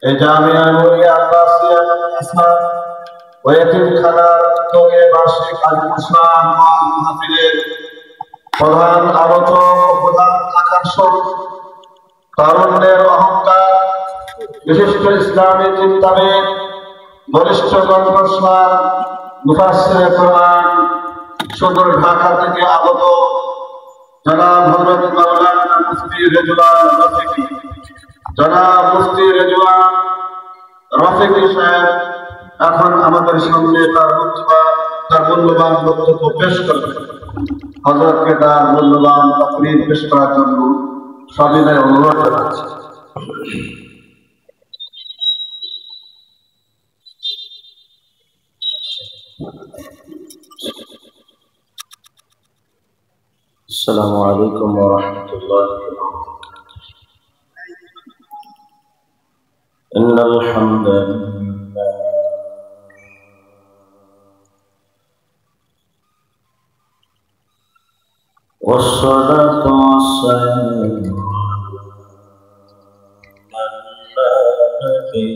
এই জামিয়া নুরিয়া আব্বাসিয়া মাদ্রাসা ও এতিমখানার উদ্যোগে বার্ষিক আলিমুসলাম মাহফিলের প্রধান আলোচক ও প্রধান আকর্ষণ তারুণ্যের অহংকার, বিশিষ্ট ইসলামী চিন্তাবিদ, বরিষ্ঠ কণ্ঠস্বর, মুফাসসিরে কোরআন, সুদূর ঢাকা থেকে আগত জনাব হযরত মাওলানা মুফতি রেজওয়ান রফিকি, জনাব মুফতি রেজওয়ান রফিকি সাহেব এখন আমাদের সামনে তার মূল্যবান বক্তব্য পেশ করবেন। হযরতকে তার মূল্যবান তাকরীর পেশ করার জন্য সবিনয় অনুরোধ জানাচ্ছি। السلام عليكم ورحمة الله وبركاته. إن الحمد لله والصلاة والسلام على من لا نبي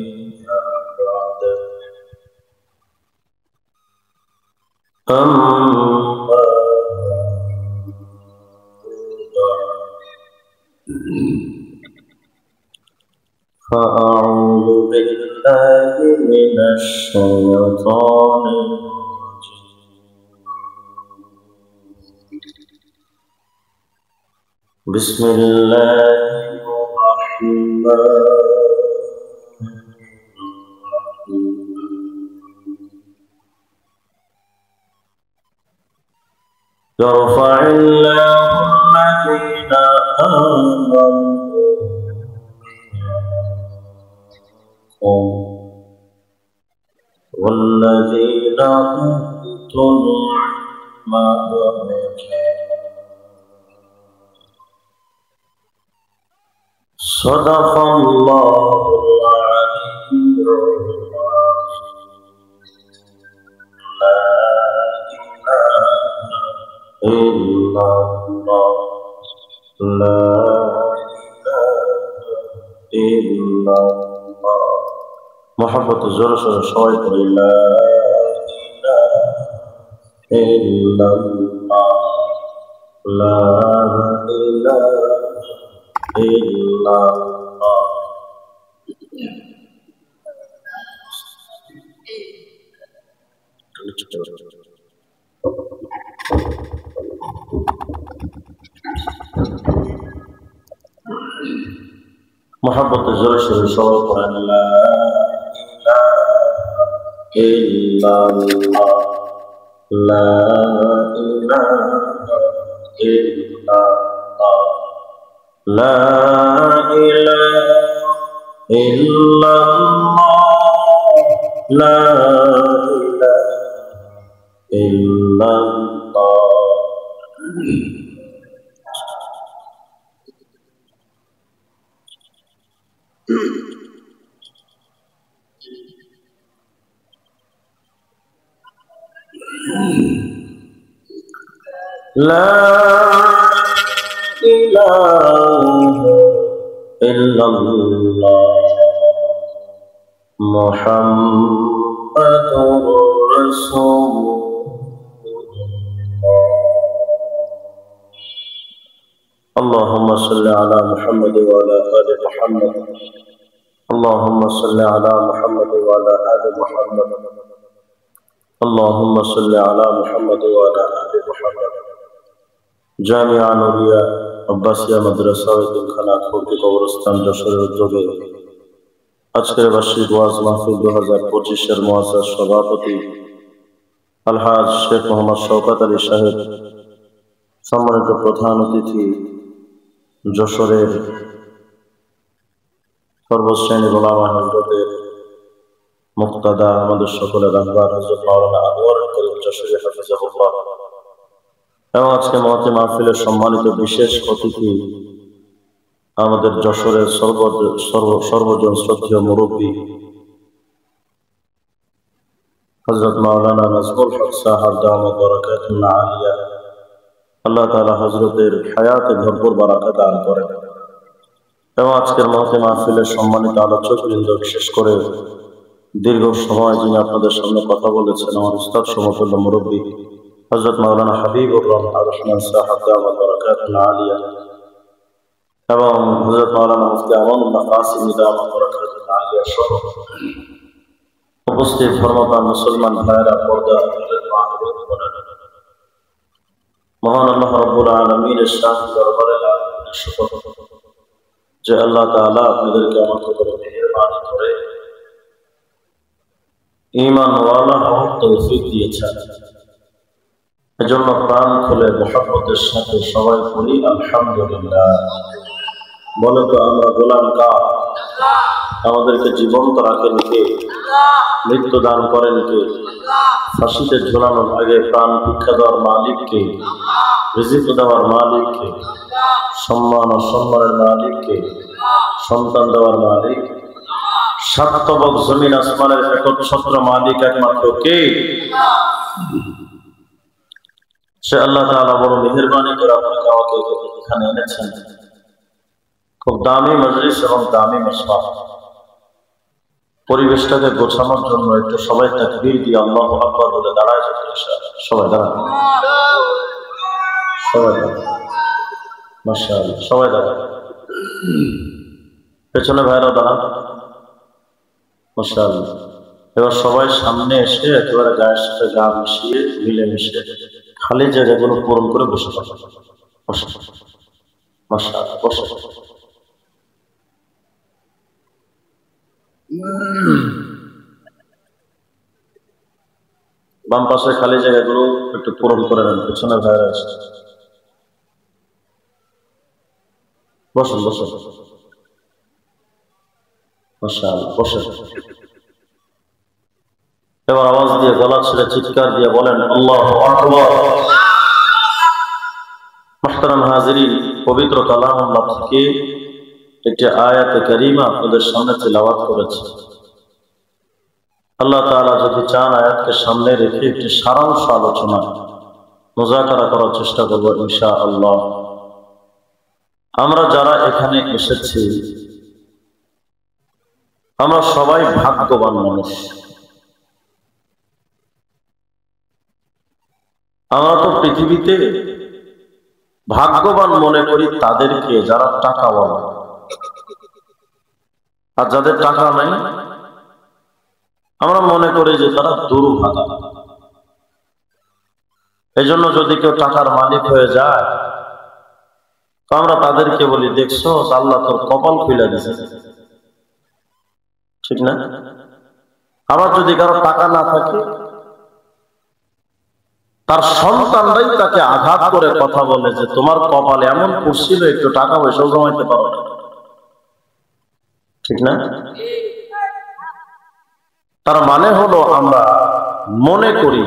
بعده أما فأعوذ بالله من الشيطان الرجيم. بسم الله الرحمن الرحيم. يرفع الله الذين آمنوا والذين أوتوا العلم درجات. صدق الله العلي العظيم. لا إله إلا الله لا إله إلا الله. محبت زور সবাই পড়ি লা ইলাহা ইল্লাল্লাহ লা ইলাহা ইল্লাল্লাহ. محبت زور সবাই পড়েন লা إلا الله لا إله إلا الله لا إله إلا الله لا إله إلا الله. لا إله إلا الله محمد رسول الله. اللهم صل على محمد وعلى آل محمد. اللهم صل على محمد وعلى آل محمد. اللهم صل على محمد وعلى آل محمد. জামিয়া নুরিয়া আব্বাসিয়া মাদ্রাসা ও এতিমখানা কর্তৃক কবরস্থান যশোরের উদ্যোগে আজকের বার্ষিক ওয়াজ মাহফিল 2025 এর মুআজ্জাজ সভাপতি আলহাজ শেখ মোহাম্মদ শওকত আলী সাহেব, সম্মানিত প্রধান অতিথি যশোরের সর্বশ্রেণীর উলামা হযরতের মুক্তাদা আমাদের সকলের রাহবার হযরত মাওলানা আনোয়ার করিম যশোরী হাফিজাহুল্লাহ, এবং আজকে মহতি মাহফিলের সম্মানিত বিশেষ অতিথি আমাদের যশোরের সর্বজন শ্রদ্ধেয় মুরব্বী হযরত মাওলানা নাজমুল হক সাহেব দামাত বারাকাতুল্লাহ আলিয়া। আল্লাহ তাআলা হযরতের হায়াতে ভরপুর বারাকাত দান করেন এবং আজকের মহতি মাহফিলের সম্মানিত আলোচকবৃন্দ, বিশেষ করে দীর্ঘ সময় যিনি আপনাদের সামনে কথা বলেছেন, আমার উস্তাদ সমতুল্য মুরব্বী হযরত মাওলানা হাবিবুর রহমান সাহেব দাওয়াত বরকাতুল আলিয়া এবং হযরত মাওলানা মুফতি আমানুল্লাহ কাসিমি দাওয়াত বরকাতুল আলিয়া সহ উপস্থিত ধর্মপ্রাণ মুসলমান ভাইয়েরা, পর্দা মহান আল্লাহ রাব্বুল আলামিনের শান দরবারে শুকর যে আল্লাহ তাআলা আপনাদেরকে আমাকে করে মেহেরবানি করে ঈমানওয়ালা হওয়ার তৌফিক দিয়েছেন। এজন্য প্রাণ খুলে মুহাব্বতের সাথে সবাই পড়ি আলহামদুলিল্লাহ। বলে তো আমরা গোলাম কার? আমাদেরকে জীবন্ত রাখেন কে? মৃত্যু দান করেন কে? ফাঁসিতে ঝোলানোর আগে প্রাণ ভিক্ষা দেওয়ার মালিক কে? রিজিক দেওয়ার মালিক কে? সম্মান অসম্মানের মালিক কে? সন্তান দেওয়ার মালিক? সাতবক জমিন আসমানের একচ্ছত্র মালিক একমাত্র কে? সে আল্লাহ তাআলা বড় মেহেরবানি করে আপনাকে আমাকে এখানে এনেছেন। খুব দামি মজলিস এবং দামি মাসওয়া, পরিবেশটাকে গোছানোর জন্য একটু সবাই তাকবীর দিয়ে আল্লাহু আকবার বলে দাঁড়ায় যাবে। সবাই দাঁড়ান, সবাই দাঁড়ান, মাশাআল্লাহ, সবাই দাঁড়ান। পেছনে ভাইরা দাঁড়ান, মাশাআল্লাহ। এবার সবাই সামনে এসে একেবারে গায়ের সাথে গা মিশিয়ে মিলেমিশে খালি জায়গাগুলো পূরণ করে বসে থাকবে। বসে, মাশাআল্লাহ, বসে। বাম পাশে খালি জায়গাগুলো একটু পূরণ করে নেন। পেছনে ভাইরা এসে বসুন, বসুন, মাশাআল্লাহ, বসে। এবার আওয়াজ দিয়ে, গলা ছেড়ে চিৎকার দিয়ে বলেন আল্লাহু আকবার। মুহতারাম হাজিরিন, পবিত্র কালামুল্লাহ থেকে একটি আয়াতে কারিমা আপনাদের সামনে তিলাওয়াত করেছে। আল্লাহ তাআলা যদি চান আয়াতকে সামনে রেখে একটি সারাংশ আলোচনা মুযাকারা করার চেষ্টা করব ইনশাআল্লাহ। আমরা যারা এখানে এসেছি আমরা সবাই ভাগ্যবান মানুষ। আমরা তো পৃথিবীতে ভাগ্যবান মনে করি তাদেরকে যারা টাকাওয়ালা, আর যাদের টাকা নাই আমরা মনে করি যে তারা দুর্ভাগা। এজন্য যদি কেউ টাকার মালিক হয়ে যায় তো আমরা তাদেরকে বলি, দেখছো আল্লাহ তোর কপাল খুলে দিয়েছে, ঠিক না? আবার যদি কারো টাকা না থাকে তার সন্তানরাই তাকে আঘাত করে কথা বলে যে তোমার কপালে এমন পড়ছিল, একটু টাকা পয়সাও জমাইতে পারো না, ঠিক না? তার মানে হলো আমরা মনে করি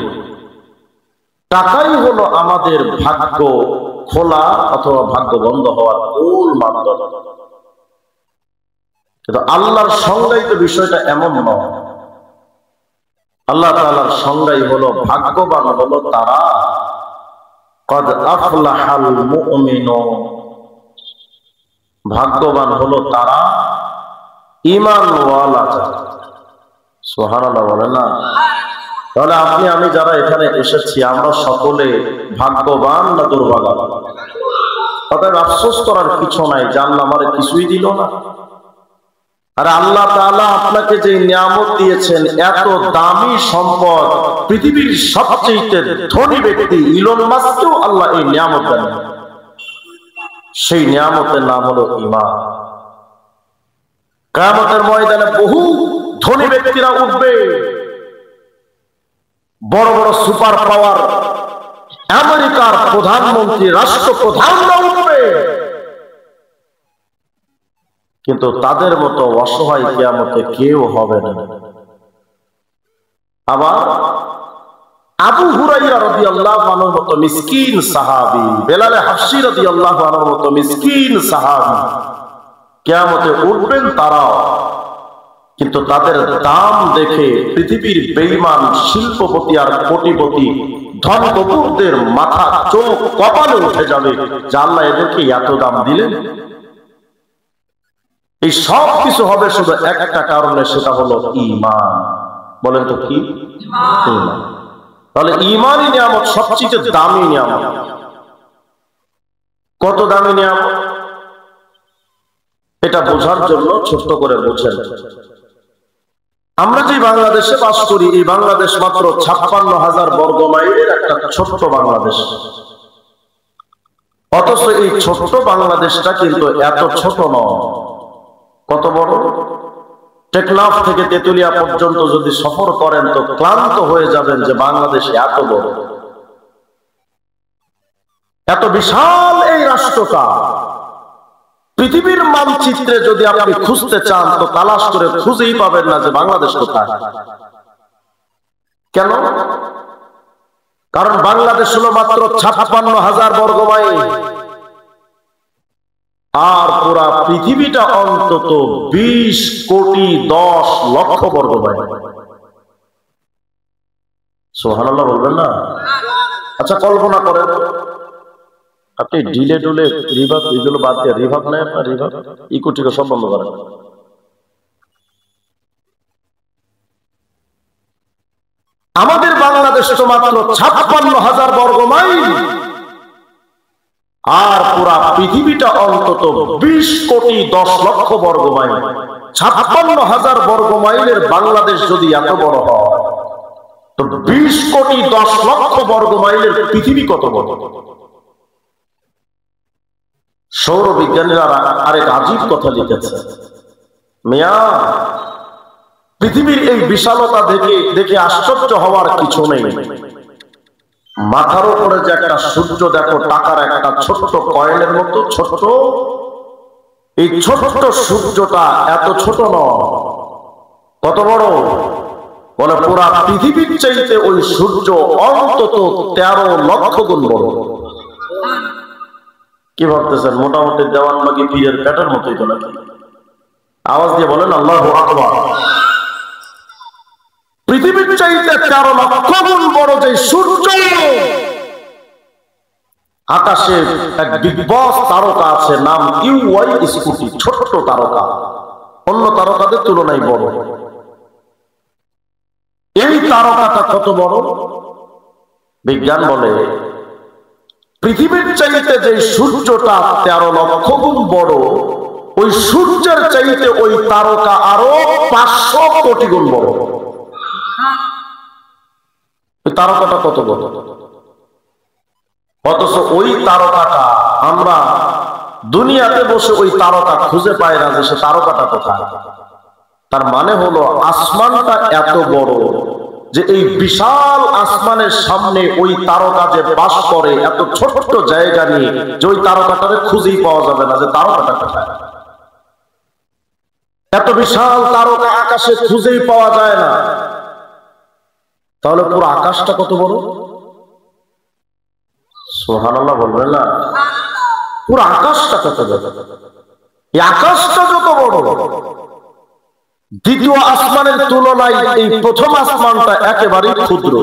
টাকাই হলো আমাদের ভাগ্য খোলা অথবা ভাগ্য বন্ধ হওয়ার মূল মানদণ্ড। কিন্তু আল্লাহর সংজ্ঞায় তো বিষয়টা এমন নয়। আল্লাহ তাআলার সংজ্ঞাই হলো ভাগ্যবান হলো তারা কদ আফলাহাল মুমিনুন, ভাগ্যবান হলো তারা ঈমানওয়ালা যারা। সুবহানাল্লাহ বলেন না? তাহলে আপনি আমি যারা এখানে এসেছি আমরা সকলে ভাগ্যবান না দুর্ভাগা? অতএব আফসোস করার কিছু নাই যে আল্লাহ আমারে কিছুই দিল না। আর আল্লাহ তাআলা আপনাকে যে নিয়ামত দিয়েছেন, এত দামি সম্পদ, পৃথিবীর সবচেয়ে ধনী ব্যক্তি ইলন মাস্ককেও আল্লাহ এই নিয়ামত দেন। সেই নিয়ামতের নাম হলো ঈমান। কিয়ামতের ময়দানে বহু ধনী ব্যক্তিরা উঠবে, বড় বড় সুপার পাওয়ার আমেরিকার প্রধানমন্ত্রী, রাষ্ট্রপ্রধানরা উঠবে, কিন্তু তাদের মতো অসহায় কিয়ামতে কেউ হবে না। আবার আবু হুরায়রা রাদিয়াল্লাহু আনহুর মতো মিসকিন সাহাবী, বেলাল হাবশী রাদিয়াল্লাহু আনহুর মতো মিসকিন সাহাবী কিয়ামতে উঠবেন তারাও, কিন্তু তাদের দাম দেখে পৃথিবীর বেঈমান শিল্পপতি আর কোটিপতি ধনকুবেরদের মাথা চোখ কপালে উঠে যাবে যে আল্লাহ এদেরকে এত দাম দিলেন। এই সব কিছু হবে শুধু একটা কারণে, সেটা হলো ঈমান। বলেন তো কি? ঈমান। তাহলে ঈমানই নিয়ামত, সবচেয়ে দামি নিয়ামত। কত দামি নিয়ামত এটা বোঝার জন্য ছোট্ট করে বোঝেন। আমরা যে বাংলাদেশে বাস করি, এই বাংলাদেশ মাত্র 56,000 বর্গ মাইলের একটা ছোট্ট বাংলাদেশ। অথচ এই ছোট্ট বাংলাদেশটা কিন্তু এত ছোট নয়। কত বড়? টেকনাফ থেকে তেতুলিয়া পর্যন্ত যদি সফর করেন তো ক্লান্ত হয়ে যাবেন যে বাংলাদেশ এত বড়, এত বিশাল এই রাষ্ট্রটা। পৃথিবীর মানচিত্রে যদি আপনি খুঁজতে চান তো তালাশ করে খুঁজেই পাবেন না যে বাংলাদেশ কোথায়। কেন? কারণ বাংলাদেশ হলো মাত্র 56,000 বর্গ মাইল, আর পুরা পৃথিবীটা অন্তত 20,10,00,000 বর্গ মাইল। সুবহানাল্লাহ বলবেন না? আচ্ছা কল্পনা করেন, আপনি ডিলে ডুলে রিভাব এগুলো বাদ দিয়ে, রিভাব নেই আপনার, রিভাব ইকো টিকো সব বন্ধ করেন। আমাদের বাংলাদেশ তো মাত্র 56,000 বর্গ মাইল, আর পুরা পৃথিবীটা অন্তত 20,10,00,000 বর্গ মাইল। 56,000 বর্গ মাইলের বাংলাদেশ যদি এত বড় হয় তো 20,10,00,000 বর্গ মাইলের পৃথিবী কত বড়? সৌর বিজ্ঞানীরা আরেক আজীব কথা লিখেছে, মিয়া পৃথিবীর এই বিশালতা দেখে আশ্চর্য হওয়ার কিছু নেই। মাথার উপরে যে একটা সূর্য দেখো, টাকার একটা ছোট্ট কয়েনের মতো ছোট্ট, এই ছোট্ট সূর্যটা এত ছোট নয়। কত বড়? বলে পুরা পৃথিবীর চাইতে ওই সূর্য অন্তত 13 লক্ষ গুণ বড়। কি ভাবতেছেন? মোটামুটি দেওয়ানবাগি পীরের পেটের মতোই তো নাকি? আওয়াজ দিয়ে বলেন আল্লাহু আকবার। পৃথিবীর চাইতে 13 লক্ষ গুণ বড় যে সূর্য, আকাশে এক বিগ বস তারকা আছে, নাম ইউআই স্কুটি, ছোট্ট তারকা, অন্য তারকাদের তুলনায় বড়। এই তারকাটা কত বড়? বিজ্ঞান বলে পৃথিবীর চাইতে যে সূর্যটা 13 লক্ষ গুণ বড়, ওই সূর্যের চাইতে ওই তারকা আরো 500 কোটি গুণ বড়। ওই তারকাটা কত বড়? অথচ ওই তারকাটা আমরা দুনিয়াতে বসে ওই তারকা খুঁজে পাই না যে সে তারকাটা কোথায়। তার মানে হলো আসমানটা এত বড় যে এই বিশাল আসমানের সামনে ওই তারকা যে বাস করে এত ছোট্ট জায়গা নিয়ে, যে ওই তারকাটারে খুঁজেই পাওয়া যাবে না যে তারকাটা কোথায়। এত বিশাল তারকা আকাশে খুঁজেই পাওয়া যায় না, তাহলে পুরো আকাশটা কত বড়? সুবহানাল্লাহ বলবেন না? পুরো আকাশটা কত বড়? এই আকাশটা যত বড়, দ্বিতীয় আসমানের তুলনায় এই প্রথম আসমানটা একেবারেই ক্ষুদ্র।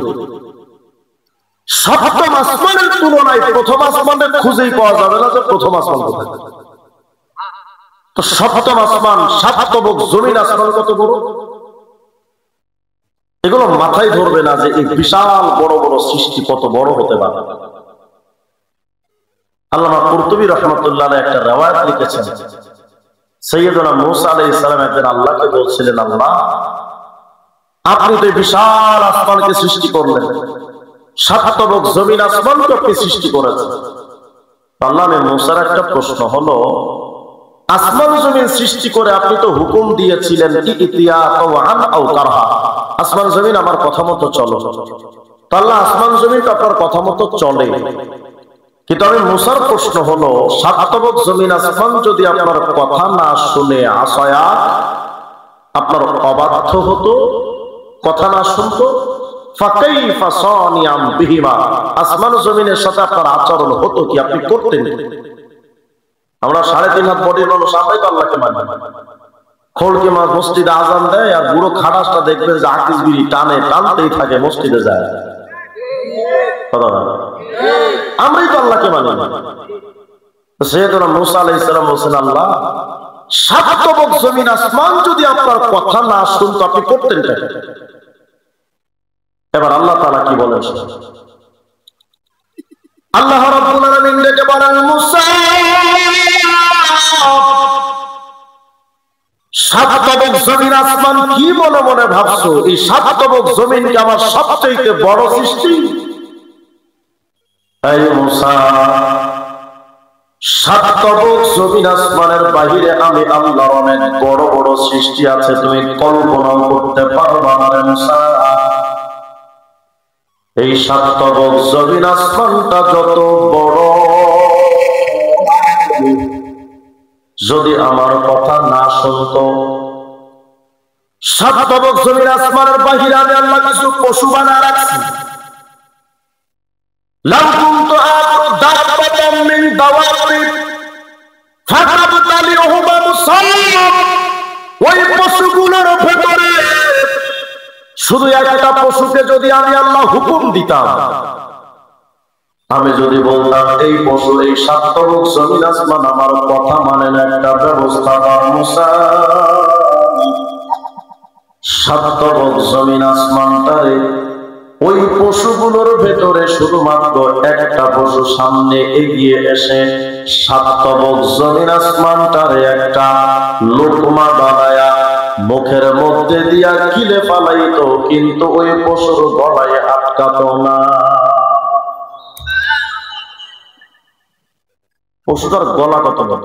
সপ্তম আসমানের তুলনায় প্রথম আসমানের খুঁজেই পাওয়া যাবে না যে প্রথম আসমান কোথায়। তো সপ্তম আসমান, সাততম জমিন আসমান কত বড়? এগুলো মাথায় ধরবে না যে এই বিশাল বড় বড় সৃষ্টি কত বড় হতে পারে। আল্লামা কুরতুবী রাহমাতুল্লাহ আলাইহি একটা riwayat লিখেছেন, সাইয়েদনা মূসা আলাইহিস সালাম একদিন আল্লাহকে বলছিলেন, আল্লাহ আপনি তো বিশাল আসমানকে সৃষ্টি করলেন, সাততম জমিন আসমানকে আপনি সৃষ্টি করেছেন। আল্লাহ মূসার একটা প্রশ্ন হলো, আসমান জমিন সৃষ্টি করে আপনি তো হুকুম দিয়েছিলেন ইতিয়া তাওআন আও কারহা, আসমান জমিন আমার কথা মতো চলো। তো আল্লাহ আসমান জমিন তো আপনার কথা মতো চলে, কিন্তু আমি মূসার প্রশ্ন হলো, সাততম জমিন আসমান যদি আপনার কথা না শুনে আসায়া আপনার অবাধ্য হতো, কথা না শুনতো, ফাকাইফা সানিয়াম বিহিমা, আসমান জমিনের সাথে আপনার আচরণ হতো কি, আপনি করতেন? আমরা 3.5 হাত বডির মানুষ, আমরাই তো আল্লাহকে মানি। খোলকে মা মসজিদে আজান দেয় আর বুড়ো খাটাসটা দেখবেন যে আকিস বিড়ি টানতেই থাকে, মসজিদে যায়। আমরাই তো আল্লাহকে মানি। সাইয়েদনা মূসা আলাইহিস সালাম বলেন, আল্লাহ সাত তবক জমিন আসমান যদি আপনার কথা না শুনতো আপনি করতেন কি? এবার আল্লাহ তাআলা কি বলেন? আল্লাহ রাব্বুল আলামিন ডেকে বলেন, মুসা সাত তবক জমিন আসমান কি মনে মনে ভাবছো? এই সাত তবক জমিন কি আমার সবচেয়ে বড় সৃষ্টি? এই মুসা, সাত তবক জমিন আসমানের বাহিরে আমি আল্লাহর অনেক বড় বড় সৃষ্টি আছে, তুমি কল্পনা করতে পারবা না রে মুসা। এই সাত তবক জমিন আসমানটা যত বড়, যদি আমার কথা না শুনতো, সাত তবক জমিন আসমানের বাহিরে আমি আল্লাহ কিছু পশু বানায় রাখছি। লাউ কুনতু আমরু দাব্বাতাম মিন দাওয়াবি ফাতাবতালিহুমা মুসাল্লাম, ওই পশুগুলোর ভেতরে শুধু একটা পশুকে যদি আমি আল্লাহ হুকুম দিতাম, আমি যদি বলতাম এই পশু এই সাত তবক জমিন আসমান আমার কথা মানে না, একটা ব্যবস্থা কর মুসা। সাত তবক জমিন আসমানটারে ওই পশুগুলোর ভেতরে শুধুমাত্র একটা পশু সামনে এগিয়ে এসে সাত তবক জমিন আসমানটারে একটা লোকমা বানায়া মুখের মধ্যে দিয়া গিলে ফালাইতো, কিন্তু ওই পশুর গলায় আটকাতো না। পশুটার গলা কত বড়,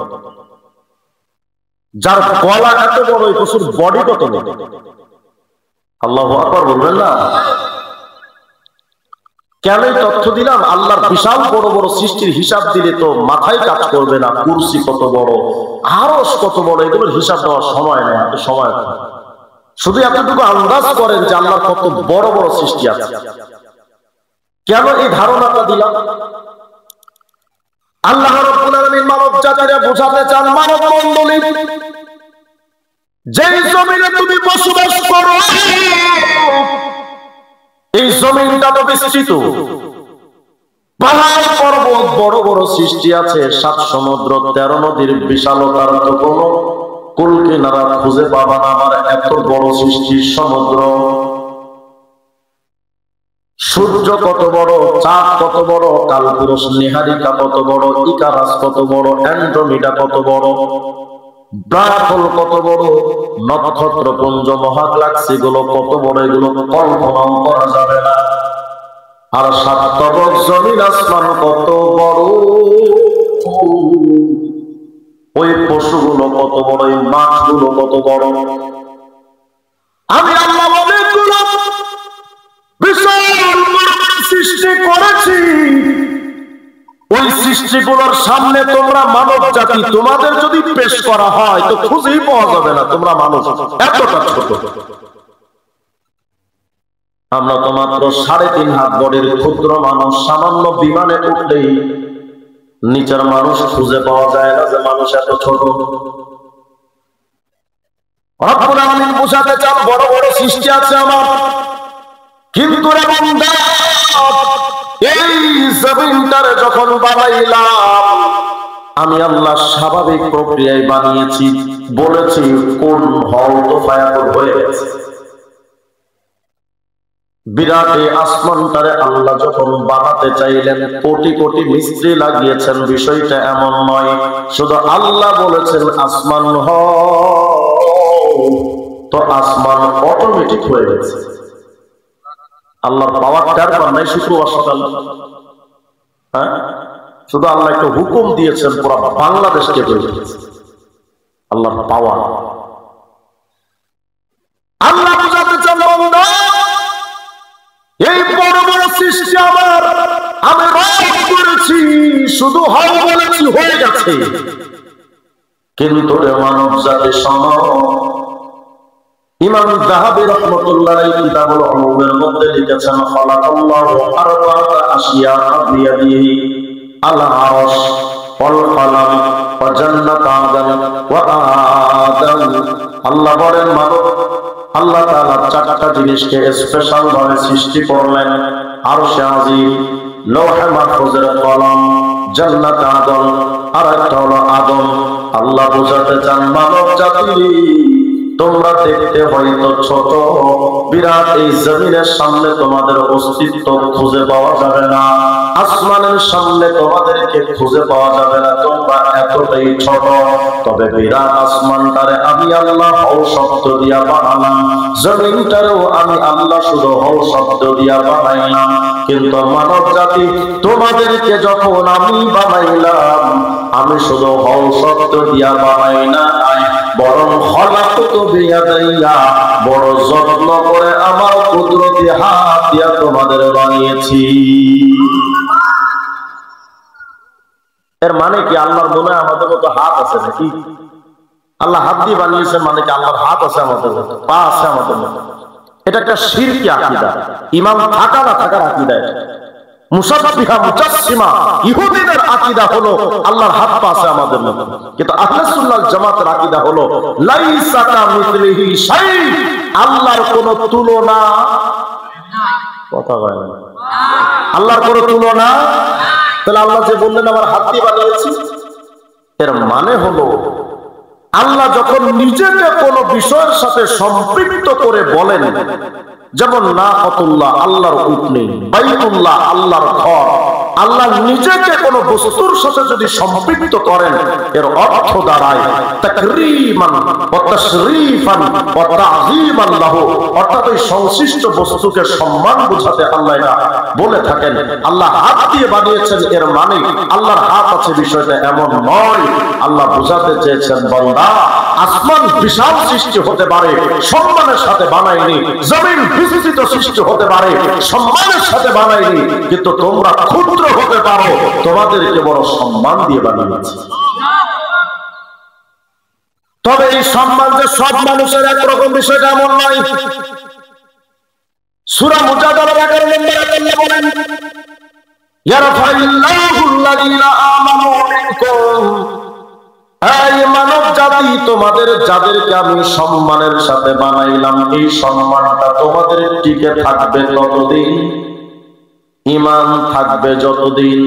যার গলা এত বড় ওই পশুর বডি কত বড়? আল্লাহু আকবার বলবেন না? কেন তথ্য দিলাম? আল্লাহর বিশাল বড় বড় সৃষ্টির হিসাব দিলে তো মাথায় কাজ করবে না। কুরসি কত বড়, আরশ কত বড়, এগুলোর হিসাব দেওয়ার সময় নেই, এত সময় নেই। শুধু এতটুকু আন্দাজ করেন যে আল্লাহর কত বড় বড় সৃষ্টি আছে। কেন এই ধারণাটা দিলাম? আল্লাহ রাব্বুল আলামিন মানব জাতিরে বোঝাতে চান, মানব মণ্ডলী, যেই জমিনে তুমি বসবাস করো এই জমিনটা তো বিস্তৃত, পাহাড় পর্বত বড় বড় সৃষ্টি আছে, সাত সমুদ্র 13 নদীর বিশালতার তো কোনো কুল কিনারা খুঁজে পাবা না। আমার এত বড় সৃষ্টির সমুদ্র, সূর্য কত বড়, চাঁদ কত বড়, কালপুরুষ নিহারিকা কত বড়, ইকারাস কত বড়, অ্যান্ড্রোমিডা কত বড়, ব্ল্যাক হোল কত বড়, নক্ষত্রপুঞ্জ মহাগ্যালাক্সি গুলো কত বড়, এগুলো কল্পনাও করা যাবে না। আর সাত তবক জমিন আসমান কত বড়, ওই পশুগুলো কত বড়, ওই মাছগুলো কত বড়। আমি আল্লাহ অনেকগুলো বিশাল সৃষ্টি করেছি, ওই সৃষ্টিগুলোর সামনে তোমরা মানব জাতি, তোমাদের যদি পেশ করা হয় তো খুঁজেই পাওয়া যাবে না তোমরা মানুষ এতটা ছোট। আমরা তো মাত্র 3.5 হাত বড়ের ক্ষুদ্র মানুষ, সামান্য বিমানে উঠলেই নিচের মানুষ খুঁজে পাওয়া যায় না যে মানুষ এত ছোট। রব্বুল আলামিন বোঝাতে চান বড় বড় সৃষ্টি আছে আমার, কিন্তু রে বান্দা এই জমিনটারে যখন বানাইলাম আমি আল্লাহ স্বাভাবিক প্রক্রিয়ায় বানিয়েছি, বলেছি কোন হল তো ফায়াকুন হয়ে গেছে। বিরাট এই আসমানটারে আল্লাহ যখন বানাতে চাইলেন কোটি কোটি মিস্ত্রি লাগিয়েছেন, বিষয়টা এমন নয় শুধু আল্লাহ বলেছেন আসমান হও তো আসমান অটোমেটিক হয়ে গেছে। আল্লাহর পাওয়ার কারবার নাই শুক্রবার সকাল, হ্যাঁ, শুধু আল্লাহ একটা হুকুম দিয়েছেন পুরো বাংলাদেশকে হয়ে গেছে আল্লাহর পাওয়ার। আল্লাহ বুঝাতে চান বান্দা এই বড় বড় সৃষ্টি আমার, আমি রব করেছি, শুধু হয় বলেছি হয়ে গেছে। কিন্তু মানব জাতি সমাজ, ইমাম যাহাবী রাহমাতুল্লাহ আলাইহি কিতাবুল উলুমের মধ্যে লিখেছেন খালাকাল্লাহু আরবাআতা আশিয়া বিয়াদিহি আল আরশ ওয়াল কলম ওয়া জান্নাত আদম ওয়া আদম। আল্লাহ বলেন মানব, আল্লাহ তাআলা 4টা জিনিসকে স্পেশাল ভাবে সৃষ্টি করলেন, আরশে আজিম, লৌহে মাহফুজের কলম, জান্নাত আদম, আর একটা হলো আদম। আল্লাহ বোঝাতে চান মানব জাতি তোমরা দেখতে হয়তো ছোট, বিরাট এই জমিনের সামনে তোমাদের অস্তিত্ব খুঁজে পাওয়া যাবে না, আসমানের সামনে তোমাদেরকে খুঁজে পাওয়া যাবে না, তোমরা এতটাই ছোট। তবে বিরাট আসমানটারে আমি আল্লাহ হও শব্দ দিয়া বানালাম, জমিনটারেও আমি আল্লাহ শুধু হও শব্দ দিয়া বানাইলাম। কিন্তু মানব জাতি তোমাদেরকে যখন আমি বানাইলাম, আমি শুধু হও শব্দ দিয়া বানাই না, বরং খলাকতু বিয়াদাইয়া, বড় যত্ন করে আমার কুদরতি হাত দিয়া তোমাদের বানিয়েছি। এর মানে কি আল্লাহর মনে আমাদের মতো হাত আছে নাকি? আল্লাহ হাত দিয়ে বানিয়েছে মানে কি আল্লাহর হাত আছে আমাদের মতো, পা আছে আমাদের মতো? এটা একটা শিরকি আকীদা, ঈমান থাকা না থাকার আকীদা। মুশাব্বিহা মুজাসসিমা ইহুদিদের আকীদা হলো আল্লাহর হাত পা আছে আমাদের মতো, কিন্তু আহলে সুন্নাত জামাতের আকীদা হলো লাইসা কামিসলিহি শাই, আল্লাহর কোনো তুলনা কথা হয় না, আল্লাহর কোনো তুলনা। তাহলে আল্লাহ যে বললেন আমার হাত দিয়ে বানিয়েছি, এর মানে হলো আল্লাহ যখন নিজেকে কোনো বিষয়ের সাথে সম্পৃক্ত করে বলেন, যেমন নাকাতুল্লাহ আল্লাহর উটনি, বাইতুল্লাহ আল্লাহর ঘর, আল্লাহ নিজেকে কোনো বস্তুর সাথে যদি সম্পৃক্ত করেন, এর অর্থ দাঁড়ায় তাকরীমান ওয়া তাশরীফান ওয়া তা'যীমান লাহু, অর্থাৎ ওই সংশ্লিষ্ট বস্তুকে সম্মান বোঝাতে আল্লাহ এটা বলে থাকেন। আল্লাহ হাত দিয়ে বানিয়েছেন এর মানে আল্লাহর হাত আছে বিষয়টা এমন নয়। আল্লাহ বোঝাতে চেয়েছেন বান্দা আসমান বিশাল সৃষ্টি হতে পারে, সম্মানের সাথে বানাইনি, জমিন বিস্তৃত সৃষ্টি হতে পারে, সম্মানের সাথে বানাইনি, কিন্তু তোমরা ক্ষুদ্র হতে পারো, তোমাদেরকে বড় সম্মান দিয়ে বানিয়েছি। তবে এই সম্মান যে সব মানুষের একরকম বিষয়টা এমন নয়। সূরা মুজাদালার 11 নম্বরে আল্লাহ বলেন ইয়ারফাইল্লাহুল্লাযীনা আমানু মিনকুম, এই মানব জাতি তোমাদের যাদেরকে আমি সম্মানের সাথে বানাইলাম, এই সম্মানটা তোমাদের টিকে থাকবে ততদিন, ঈমান থাকবে যতদিন।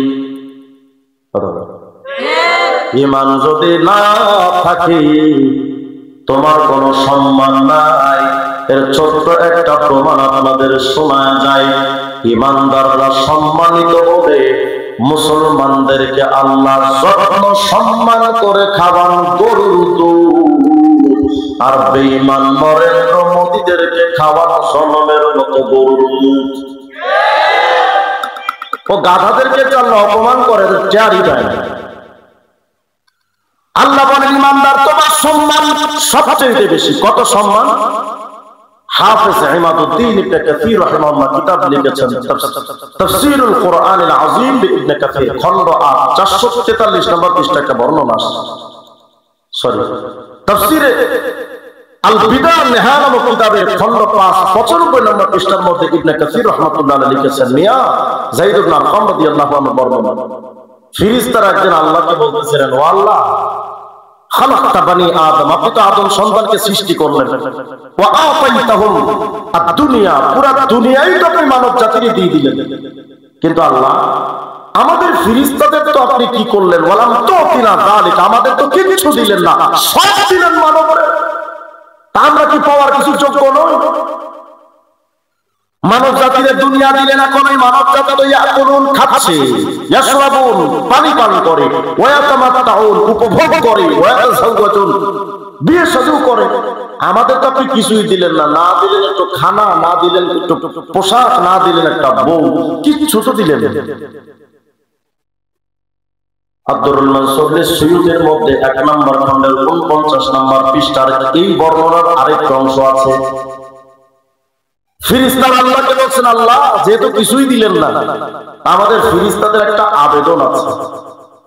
ঈমান যদি না থাকে তোমার কোনো সম্মান নাই। এর ছোট্ট একটা প্রমাণ আপনাদের শোনা যায়। ঈমানদাররা সম্মানিত হবে, মুসলমানদেরকে আল্লাহ যত্ন সম্মান করে খাওয়ান গরুর দুধ, আর বেঈমান নরেন্দ্র মোদীদেরকে খাওয়ান সনমের মতো গরুর দুধ। ও গাধাদেরকে আল্লাহ অপমান করে, চেয়ারই দেয় না। আল্লাহ বলেন ঈমানদার তোমার সম্মান সবচেয়ে বেশি। কত সম্মান? হাফেজ ইমাদউদ্দিন ইবনে কাসীর রাহিমাহুল্লাহ কিতাব লিখেছেন তাফসীরুল কুরআনিল আযীম ইবনে কাসীর, খণ্ড ৮ 443 নম্বর পৃষ্ঠাতে বর্ণনা আছে। সরি, তাফসীরে আল বিদা নিহায়া নামক কিতাবের খণ্ড ৫ 95 নম্বর পৃষ্ঠার মধ্যে ইবনে কাসীর রাহমাতুল্লাহ আলাইহি লিখেছেন, মিয়া যায়েদ ইবনে আরকাম রাদিয়াল্লাহু আনহু বর্ণনা, ফেরেশতারা একদিন আল্লাহকে বলতেছিলেন, ও আল্লাহ খালাকতা বানি আদম, আপনি তো আদম সন্তানকে সৃষ্টি করলেন, ওয়া আতাইতাহুম আদ-দুনিয়া, পুরা দুনিয়াই তো আপনি মানব জাতিকে দিয়ে দিলেন, কিন্তু আল্লাহ আমাদের ফেরেশতাদের তো আপনি কি করলেন? ওয়ালাম তুতিনা যালিকা, আমাদের তো কিছু দিলেন না, সব দিলেন মানবরে। তা আমরা কি পাওয়ার কিছু যোগ্য নই? মানব জাতির দুনিয়া দিলেন, এখন এই মানব জাতি তো ইয়াকুলুন খাচ্ছে, ইয়াশরাবুন পানি পান করে, ওয়া ইয়াতামাত্তাউন উপভোগ করে, ওয়া ইয়াতাযাওয়াজুন বিয়ে শাদী করে। আমাদের তো আপনি কিছুই দিলেন না, না দিলেন একটু খানা, না দিলেন একটু পোশাক, না দিলেন একটা বউ, কিচ্ছু তো দিলেন না। আব্দুল মানসুর সুয়ুতের মধ্যে ১ নম্বর খণ্ডের ৪৯ নম্বর পৃষ্ঠার এই বর্ণনার আরেকটা অংশ আছে। ফেরেশতারা আল্লাহকে বলছেন, আল্লাহ যেহেতু কিছুই দিলেন না, আমাদের ফেরেশতাদের একটা আবেদন আছে।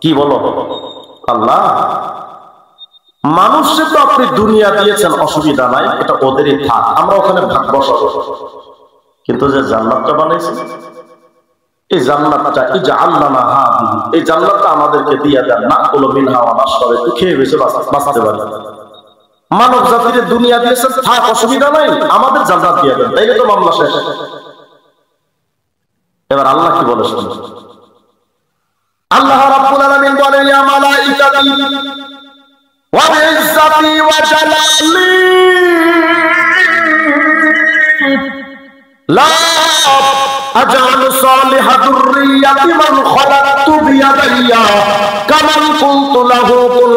কি বলো? আল্লাহ মানুষকে তো আপনি দুনিয়া দিয়েছেন, অসুবিধা নাই, এটা ওদেরই থাক, আমরা ওখানে ভাগ বসাবো, কিন্তু যে জান্নাতটা বানাইছেন, এই জান্নাতটা এই যে আল্লাহ না হাদিহি, এই জান্নাতটা আমাদেরকে দিয়ে দেন, না কুলু মিনহা ওয়া নাশরাবু, একটু খেয়ে বেঁচে বাঁচতে পারি। মানব জাতির দুনিয়া দিয়েছেন, থাক অসুবিধা নাই, আমাদের জান্নাত দিয়ে দেন, তাইলে তো মামলা শেষ। এবার আল্লাহ কি বলে শুনুন। আল্লাহ রাব্বুল ইয়া মালাইকাতি ওয়া বিইজ্জাতি ওয়া জালালি লা আজআলু সালিহা যুররিয়াতি মান খালাকতু বিয়াদাইয়া কামান কুনতু লাহু কুল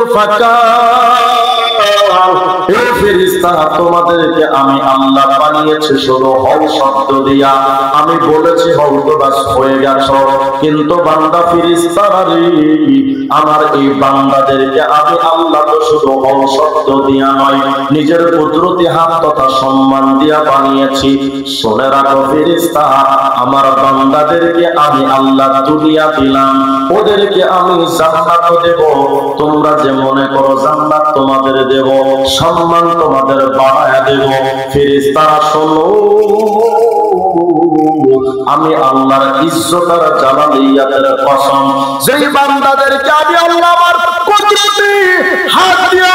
এই ফেরেশতা তোমাদেরকে আমি আল্লাহ বানিয়েছি শুধু হও শব্দ দিয়া, আমি বলেছি হও তো বাস হয়ে গেছো। কিন্তু বান্দা ফেরেশতারা রে, আমার এই বান্দাদেরকে আমি আল্লাহ তো শুধু হও শব্দ দিয়া নয়, নিজের কুদরতি হাত তথা সম্মান দিয়া বানিয়েছি। শুনে রাখো ফেরেশতা, আমার বান্দাদেরকে আমি আল্লাহ দুনিয়া দিলাম, ওদেরকে আমি জান্নাত দেব। তোমরা যে মনে করো জান্নাত তোমাদের দেব, সম্মান তোমাদের বাড়ায়া দেব। ফেরেশতারা শোনো, আমি আল্লাহর ইজ্জত আর জালালিয়াতের কসম, যেই বান্দাদেরকে আমি আল্লাহ আমার কুদরতি হাত দিয়ে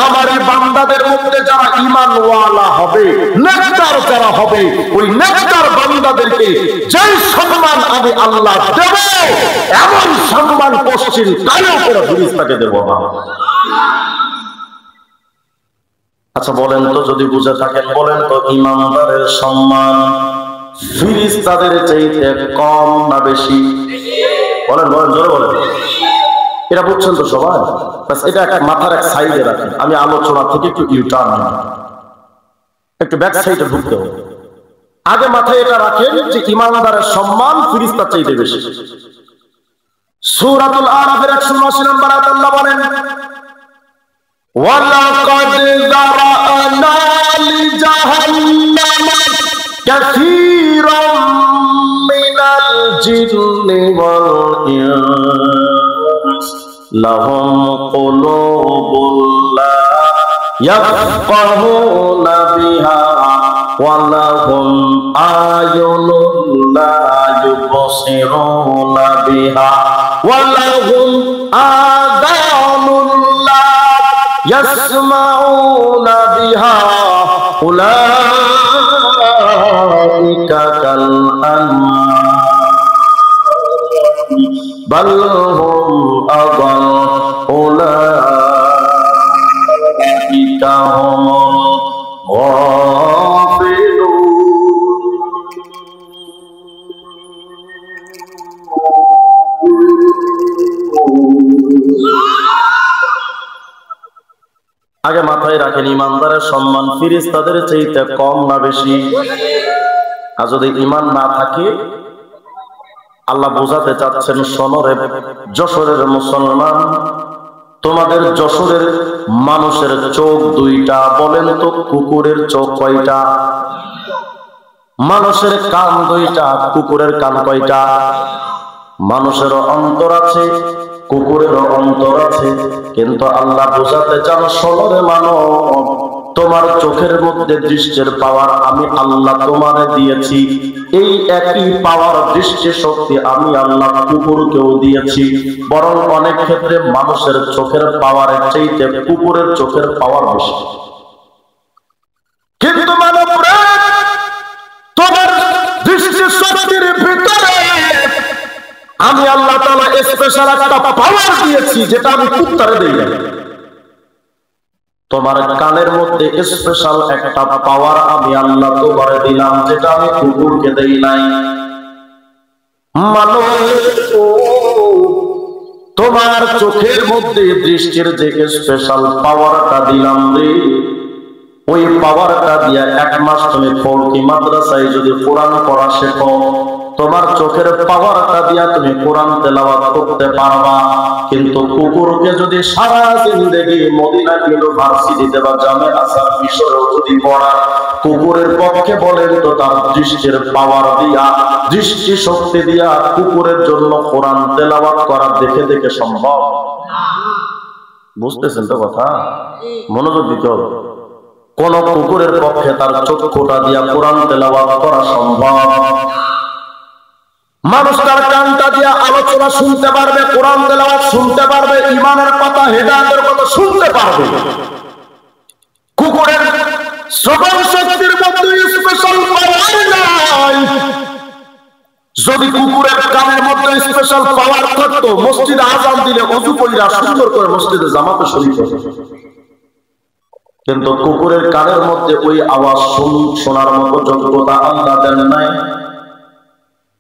আমার এই বান্দাদের মধ্যে যারা ঈমানওয়ালা হবে, নেককার যারা হবে, ওই নেককার বান্দাদেরকে যেই সম্মান আমি আল্লাহ দেব, এমন সম্মান পশ্চিম কালেও করে ফেরেশতাকে দেব না। আচ্ছা বলেন তো, যদি বুঝে থাকেন বলেন তো, ঈমানদারের সম্মান ফেরেশতাদের চাইতে কম না বেশি? বলেন বলেন, জোরে বলেন। এটা বুঝছেন তো সবাই? বাস এটা মাথার এক সাইডে রাখেন। আমি আলোচনা থেকে একটু ইউটার্ন নিই, একটু ব্যাক সাইডে ঢুকতে হবে। আগে মাথায় এটা রাখেন যে ঈমানদারের সম্মান ফেরেশতার চাইতে বেশি। সূরাতুল আরাফের 179 নম্বর আয়াতে আল্লাহ বলেন, ওয়ালাকাদ যারা'না লিজাহান্নামা কাসীরাম মিনাল জিন্নি ওয়াল ইনস লাহুম কুলুবুন লা ইয়াফকাহুনা বিহা ওয়া লাহুম আয়ুনুন লা ইউবসিরুনা বিহা ওয়া লাহুম আযানুন লা ইয়াসমাউনা বিহা উলাইকা কাল আনআম বাল হুম আযাল উলাইকা হুমুল গাফিলুন। আগে মাথায় রাখেন, ঈমানদারের সম্মান ফেরেশতাদের চাইতে কম না বেশি? আর যদি ঈমান না থাকে, আল্লাহ বোঝাতে চাচ্ছেন, শোনরে যশোরের মুসলমান, তোমাদের যশোরের মানুষের চোখ দুইটা, বলেন তো কুকুরের চোখ কয়টা? মানুষের কান দুইটা, কুকুরের কান কয়টা? মানুষেরও অন্তর আছে, কুকুরেরও অন্তর আছে, কিন্তু আল্লাহ বোঝাতে চান, শোনরে মানব, তোমার চোখের মধ্যে দৃষ্টির পাওয়ার আমি আল্লাহ তোমারে দিয়েছি। এই একই পাওয়ার, দৃষ্টি শক্তি আমি আল্লাহ কুকুরকেও দিয়েছি। বরং অনেক ক্ষেত্রে মানুষের চোখের পাওয়ারের চাইতে কুকুরের চোখের পাওয়ার বেশি। কিন্তু মানব রে, তোমার দৃষ্টি শক্তির ভিতরে আমি আল্লাহ তাআলা স্পেশাল একটা পাওয়ার দিয়েছি, যেটা আমি কুত্তারে দেই না। তোমার কানের মধ্যে স্পেশাল একটা পাওয়ার আমি আল্লাহ তোমারে দিলাম, যেটা আমি কুকুরকে দেই নাই। মানুষ, তোমার চোখের মধ্যে দৃষ্টির যে স্পেশাল পাওয়ারটা দিলাম রে, ওই পাওয়ারটা দিয়া 1 মাস তুমি ফরকি মাদ্রাসায় যদি কোরআন পড়া শেখো, তোমার চোখের পাওয়ারটা দিয়া তুমি কোরআন তেলাওয়াত করতে পারবা। কিন্তু কুকুরকে যদি সারা জিন্দেগি মদিনা ইউনিভার্সিটিতে বা জামে আসার বিষয়ে যদি পড়া, কুকুরের পক্ষে বলেন তো তার দৃষ্টির পাওয়ার দিয়া, দৃষ্টি শক্তি দিয়া কুকুরের জন্য কোরআন তেলাওয়াত করা দেখে দেখে সম্ভব? বুঝতেছেন তো কথা? মনোযোগ দিতে হবে। কোন কুকুরের পক্ষে তার চক্ষুটা দিয়া কোরআন তেলাওয়াত করা সম্ভব? মানুষ তার কানটা দিয়া আলোচনা শুনতে পারবে, কোরআন তেলাওয়াত শুনতে পারবে, ঈমানের কথা, হেদায়েতের কথা শুনতে পারবে। কুকুরের শ্রবণ শক্তির মধ্যে স্পেশাল পাওয়ার নাই। যদি কুকুরের কানের মধ্যে স্পেশাল পাওয়ার থাকতো, মসজিদে আযান দিলে ওযু কইরা সুন্দর করে মসজিদে জামাতে শরীক হতো। কিন্তু কুকুরের কানের মধ্যে ওই আওয়াজ শোনার মতো যোগ্যতা আল্লাহ দেন নাই।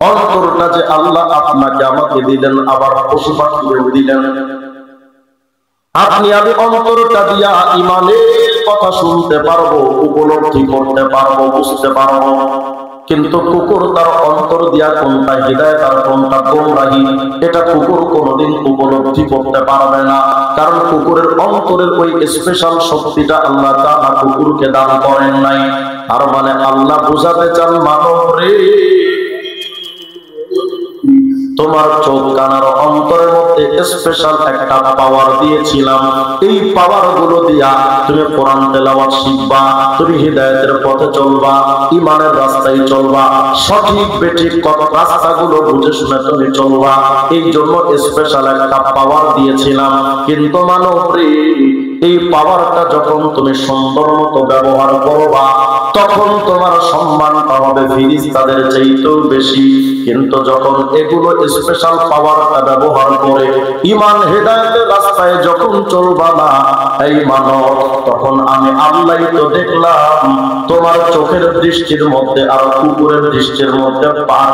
অন্তরটা যে আল্লাহ আপনাকে আমাকে দিলেন, আবার পশু পাখিকেও দিলেন। আপনি আমি অন্তরটা দিয়া ইমানের কথা শুনতে পারবো, উপলব্ধি করতে পারবো, বুঝতে পারবো। কিন্তু কুকুর তার অন্তর দিয়া কোনটা হিদায়াত আর কোনটা গোমরাহি, এটা কুকুর কোনোদিন উপলব্ধি করতে পারবে না। কারণ কুকুরের অন্তরের ওই স্পেশাল শক্তিটা আল্লাহ তাআলা কুকুরকে দান করেন নাই। আর মানে আল্লাহ বুঝাতে চান, মানব রে, তোমার চোখ কানার অন্তরের মধ্যে স্পেশাল একটা পাওয়ার দিয়েছিলাম। এই পাওয়ার গুলো দিয়া তুমি কোরআন তেলাওয়াত শিখবা, তুমি হিদায়াতের পথে চলবা, ইমানের রাস্তায় চলবা, সঠিক বেঠিক রাস্তাগুলো বুঝে শুনে তুমি চলবা। এই জন্য স্পেশাল একটা পাওয়ার দিয়েছিলাম। কিন্তু মানব রে, এই পাওয়ারটা যখন তুমি সুন্দর মতো ব্যবহার করবা, তখন তোমার সম্মানটা হবে ফেরেশতাদের চাইতেও বেশি। কিন্তু যখন এগুলো স্পেশাল পাওয়ারটা ব্যবহার করে ঈমান হেদায়েতের রাস্তায় যখন চলবা না, এই মানব, তখন আমি আল্লাহই তো দেখলাম তোমার চোখের দৃষ্টির মধ্যে আর কুকুরের দৃষ্টির মধ্যে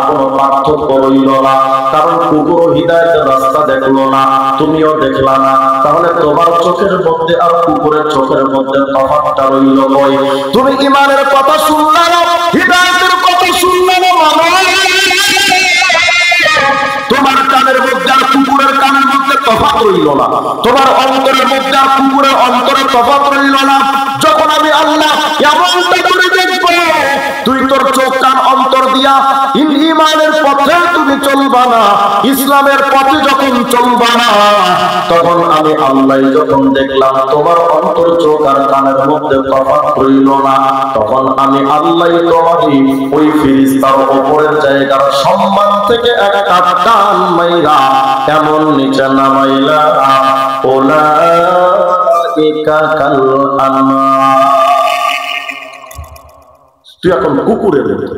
কোনো পার্থক্য রইল না। কারণ কুকুরও হিদায়েতের রাস্তা দেখলো না, তুমিও দেখলা না। তাহলে তোমার চোখের মধ্যে আর কুকুরের চোখের মধ্যে তফাৎটা রইল কই? তুমি ঈমানের কথা শুনলা না, হিদায়াতের কথা শুনলা না, তোমার কানের মধ্যে আর কুকুরের কানের মধ্যে তফাৎ রইল না, তোমার অন্তরের মধ্যে আর কুকুরের অন্তরে তফাৎ রইল না। যখন আমি আল্লাহ এমনটা করে দেখব, তুই তোর চোখ কান অন্তর দিয়া ঈমানের পথে তুমি চলবা না, ইসলামের পথে যখন চলবা না, তখন আমি আল্লাহ যখন দেখলাম তোমার অন্তর চোখ আর কানের মধ্যে তফাৎ রইল না, তখন আমি আল্লাহ তোমাকে ওই ফেরেশতার উপরের জায়গার সম্মান থেকে একটা টান মাইরা এমন নিচে নামাইলা, উলাইকা কাল আনআম। তুই এখন কুকুরের মতো,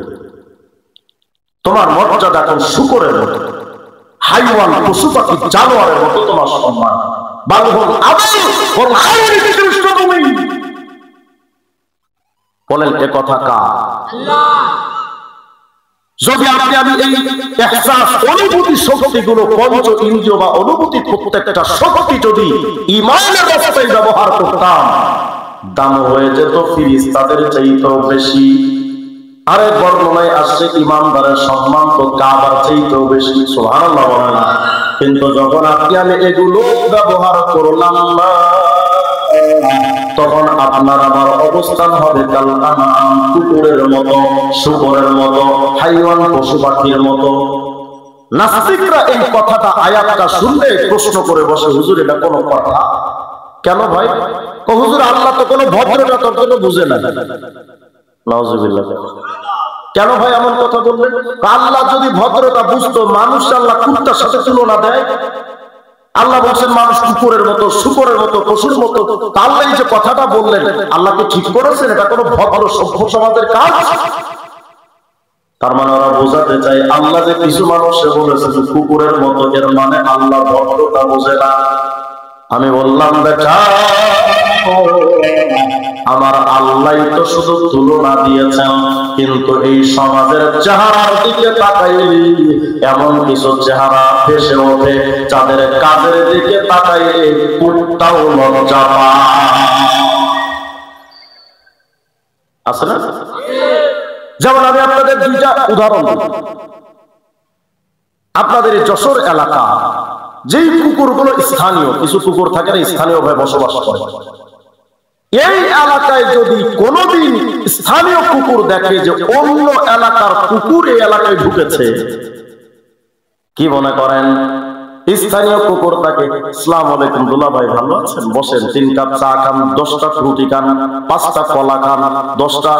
তোমার মর্যাদা এখন শূকরের মতো, হাইওয়ান পশু পাখি জানোয়ারের মতো তোমার সম্মান। বলেন এ কথা কার? যদি আপনি আমি এই ইহসাস অনুভূতি শক্তিগুলো, পঞ্চ ইন্দ্রিয় বা অনুভূতি প্রত্যেকটা শক্তি যদি ঈমানের রাস্তায় ব্যবহার করতাম, দাম হয়ে যেত ফেরেশতাদের চাইতেও বেশি। আরে বর্ণনায় আসছে ঈমানদারের সম্মান তো কাবার চাইতেও বেশি। সুবহানাল্লাহ বলেন। কিন্তু যখন আপনি আমি এগুলো ব্যবহার করলাম না, তখন আপনার আমার অবস্থান হবে কাল আনআম, কুকুরের মতো, শূকরের মতো, হাইওয়ান পশু পাখির মতো। নাস্তিকরা এই কথাটা, আয়াতটা শুনলে প্রশ্ন করে বসে, হুজুর এটা কোনো কথা? কেন ভাই? হুজুর আল্লাহ তো কোনো ভদ্রতা তর্জন্য বুঝে না। নাউজুবিল্লাহ। কেন ভাই এমন কথা বললেন? আল্লাহ যদি ভদ্রতা বুঝতো, মানুষ আল্লাহ কুত্তার সাথে তুলনা দেয়? আল্লাহ বলছেন মানুষ কুকুরের মতো, শূকরের মতো, পশুর মতো। আল্লাহ এই যে কথাটা বললেন, আল্লাহ কি ঠিক করেছেন? এটা কোনো ভদ্র সভ্য সমাজের কাজ? তার মানে ওরা বোঝাতে চাই আল্লাহ যে কিছু মানুষে বলেছে কুকুরের মতো, এর মানে আল্লাহ ভদ্রতা বোঝে না। আমি বললাম বেটা, আমার আল্লাহ তো শুধু তুলনা দিয়েছেন, কিন্তু এই সমাজের চেহারার দিকে তাকাইলে এমন কিছু চেহারা ভেসে ওঠে যাদের কাজের দিকে তাকাইলে কুত্তাও লজ্জা পায়। আছে না? যেমন আমি আপনাদের দুইটা উদাহরণ দিই। আপনাদের এই যশোর এলাকা, যেই কুকুরগুলো স্থানীয়, কিছু কুকুর থাকে না স্থানীয় ভাবে বসবাস করে, এই এলাকায় যদি কোনোদিন স্থানীয় কুকুর দেখে যে অন্য এলাকার কুকুর এই এলাকায় ঢুকেছে, কি মনে করেন? স্থানীয় কুকুর তাকে, আসসালামু আলাইকুম দুলা ভাই, ভালো আছেন? বসেন, 3 কাপ চা খান, 10টা ফ্রুটি খান, 5টা কলা খান, 10টা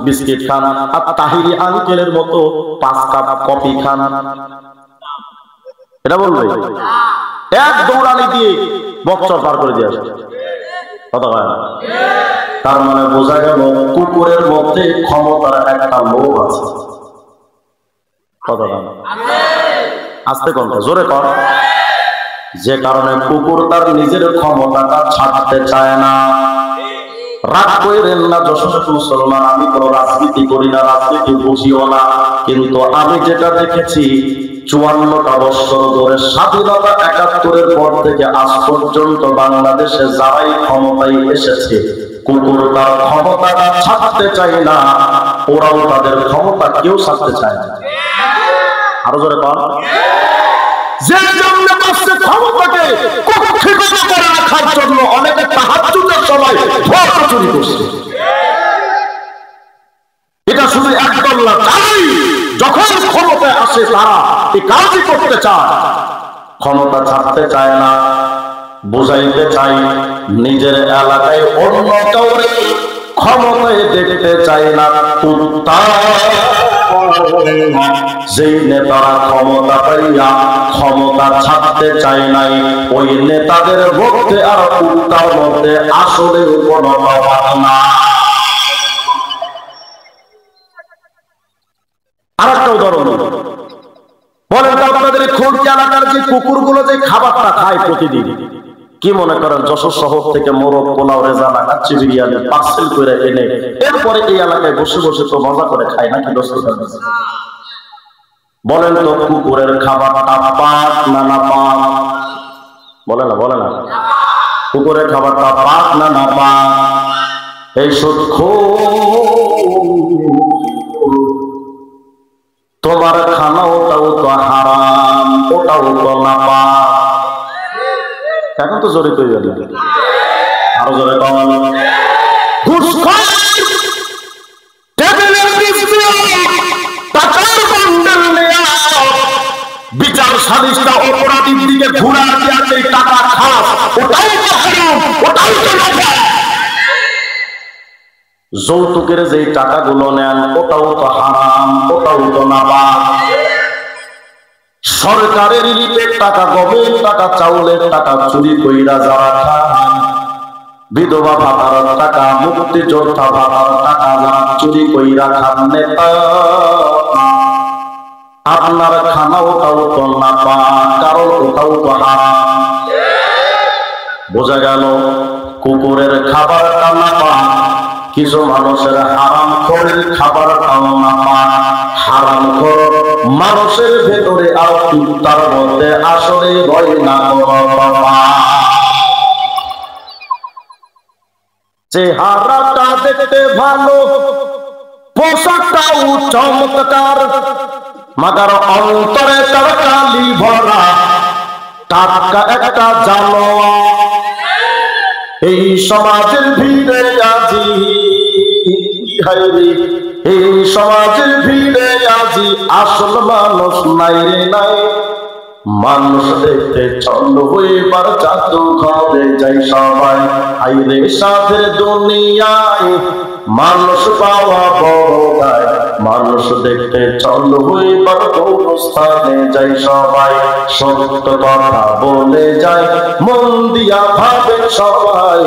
বিস্কিট খান, আর তাহিরি আঙ্কেলের মতো 5 কাপ কফি খান। এটা বলবে? এক দৌড়ানি দিয়ে বক্সর পার করে দিয়ে আসে। তার মানে বোঝা গেল কুকুরের মধ্যে ক্ষমতার একটা লোভ আছে। কথা বল আস্তে কোন জোরে কর। যে কারণে কুকুর তার নিজের ক্ষমতাটা ছাড়তে চায় না। রাগ করেন না যশোরের মুসলমান, আমি কোনো রাজনীতি করি না, রাজনীতি বুঝিও না, কিন্তু আমি যেটা দেখেছি 54টা বছর ধরে স্বাধীনতা 71-এর পর থেকে আজ পর্যন্ত বাংলাদেশে যারাই ক্ষমতায় এসেছে কুকুর তার ক্ষমতাটা ছাড়তে চায় না, ওরাও তাদের ক্ষমতা কেউ ছাড়তে চায় না। আরো জোরে কর। যে জন্য পাচ্ছে ক্ষমতাকে কুক্ষিগত করে রাখার জন্য অনেকে তাহাজ্জুদের সময় ভোট চুরি করছে। এটা শুধু একদল না, তাই যখন ক্ষমতায় আসে তারা এই কাজই করতে চায়, ক্ষমতা ছাড়তে চায় না। বুঝাইতে চাই নিজের এলাকায় অন্য কাউরে ক্ষমতায় দেখতে চায় না। যেই নেতারা ক্ষমতা পাইয়া ক্ষমতা ছাড়তে চায় নাই, ওই নেতাদের মধ্যে আর কুত্তার মধ্যে আসলে কোনো তফাৎ না। আরেকটা উদাহরণ বলেন তো, আপনাদের খুলকি এলাকার যে কুকুরগুলো যে খাবারটা খায় প্রতিদিন, কি মনে করেন যশোর শহর থেকে মোরগ, পোলাও, রেজালা, কাচ্চি বিরিয়ানি পার্সেল করে এনে এরপরে এই এলাকায় বসে বসে তো মজা করে খায় নাকি? বলেন তো কুকুরের খাবারটা পাক না না পাক? বলে না, বলে না। কুকুরের খাবারটা পাক না না পাক? এই সূক্ষ্ম তোমার খানা ওটাও তো হারাম, ওটাও তো না পাক। এখন তো জোরে কই গেল, আরো জোরে কম। ঘুষখোর টেবিলের পিছনে টাকার বান্ডেল নেয়া বিচার সালিশটা অপরাধীর দিকে ঘুরা দিয়ে সেই টাকা খাস, ওটাও তো হারাম, ওটাও তো না পাক। যৌতুকের যে টাকাগুলো নেন ওটাও তো হারাম, ওটাও তো না পাক। সরকারের রিলিফের টাকা, গমের টাকা, চাউলের টাকা চুরি কইরা যারা খান, বিধবা ভাতার টাকা, মুক্তিযোদ্ধা ভাতার টাকা যারা চুরি কইরা খান, নেতা আপনার খানা ওটাও তো না পাক, কারণ ওটাও তো হারাম। বোঝা গেল কুকুরের খাবারটা না পাক, কিছু মানুষের হারাম খোরের খাবারটাও না পাক। হারাম খোর মানুষের ভেতরে আর কুত্তার মধ্যে আসলে হয় না কোনো পাপ। চেহারাটা দেখতে ভালো, পোশাকটাও চমৎকার, মাগার অন্তরে তার কালি ভরা, টাটকা একটা জানোয়ার। এই সমাজের ভিড়ে আজি, এই সমাজের ভিড়ে আজি আসল মানুষ নাই রে নাই। মানুষ দেখতে চন্দ হইবার জাদু ঘরে যাই সবাই, আইরে সাধের দুনিয়ায় মানুষ পাওয়া বড় গায়। মানুষ দেখতে চন্দ হইবার গৌরস্থানে যাই সবাই, সত্য কথা বলে যায় মন দিয়া ভাবে সবাই।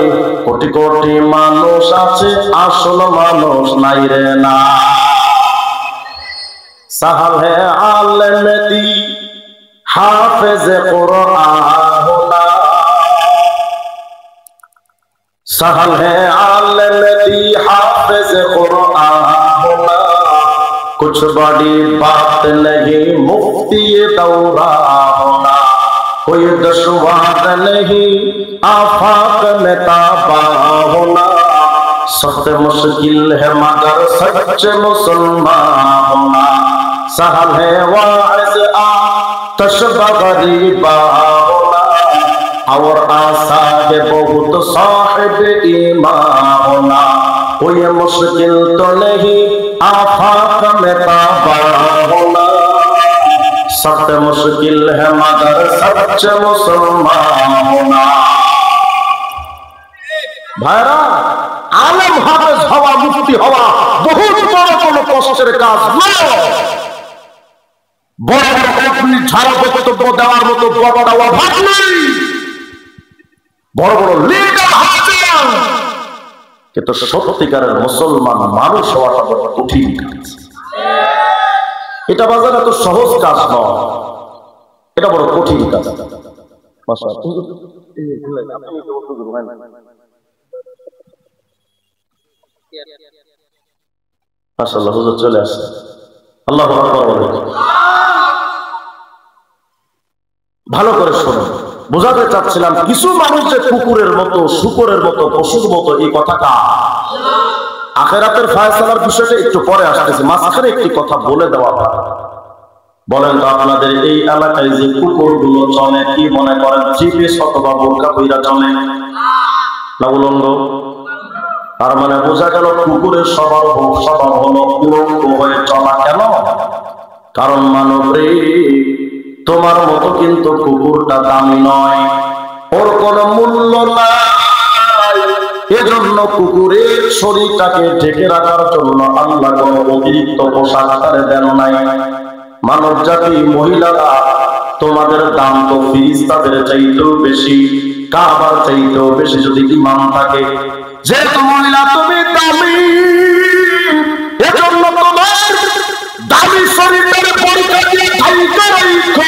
কোটি কোটি মানুষ আছে আসল মানুষ নাই রে না। সাহাল হে আলেম দি हाफिज कुरान होना, सहल है आलम दी हाफिज कुरान होना। कुछ बड़ी बात नहीं मुफ्ती दौरा होना, कोई दुश्वार नहीं आफाक में ताबा होना। सख्त मुश्किल है मगर सच्चे मुसलमान होना। सहल है वाइज तशबा गरीबा होना, और आशा है बहुत साहिब ईमान होना। कोई मुश्किल तो नहीं आफाक में ताबा होना, सख्त मुश्किल है मगर सच्चे मुसलमान होना। भाईरा, आलम हाफिज हवा, मुफ्ती हवा बहुत बड़ा কোনো কষ্টের কাজ নয়। বড় বড় কর্মী ছাড়া বক্তব্য দেওয়ার মতো বড় বড় অভাব নেই, বড় বড় লিডার হাজার, কিন্তু সত্যিকারের মুসলমান মানুষ হওয়াটা বড় কঠিন কাজ। এটা বাজার এত সহজ কাজ নয়, এটা বড় কঠিন কাজ। মাশাআল্লাহ, হুজুর চলে আসে। আল্লাহু আকবার বলেন। ভালো করে শোনো, বোঝাতে চাচ্ছিলাম কিছু মানুষ যে কুকুরের মতো, শূকরের মতো, পশুর মতো, এই কথাটা আখিরাতের ফয়সালার বিষয়টা একটু পরে আসতেছে, মাঝখানে একটি কথা বলে দেওয়া হয়। বলেন তো আপনাদের এই এলাকায় যে কুকুরগুলো চলে, কি মনে করেন থ্রি পিস অথবা বোরকা পইরা চলে না উলঙ্গ? তার মানে বোঝা গেল কুকুরের স্বভাব হলো উলঙ্গ হয়ে চলা। কেন? কারণ মানব রে, তোমার মতো কিন্তু কুকুরটা দামি নয়, ওর কোনো মূল্য নাই। এজন্য কুকুরের শরীরটাকে ঢেকে রাখার জন্য আল্লাহ কোনো অতিরিক্ত পোশাক তারে দেন নাই। মানব জাতি, মহিলারা, তোমাদের দাম তো ফেরেশতাদের চাইতেও বেশি, কাবার চাইতেও বেশি যদি ঈমান থাকে। যেহেতু মহিলা তুমি দামি, এজন্য তোমার দামি শরীরের পরীক্ষা দিয়ে ঢাইকা রাখো।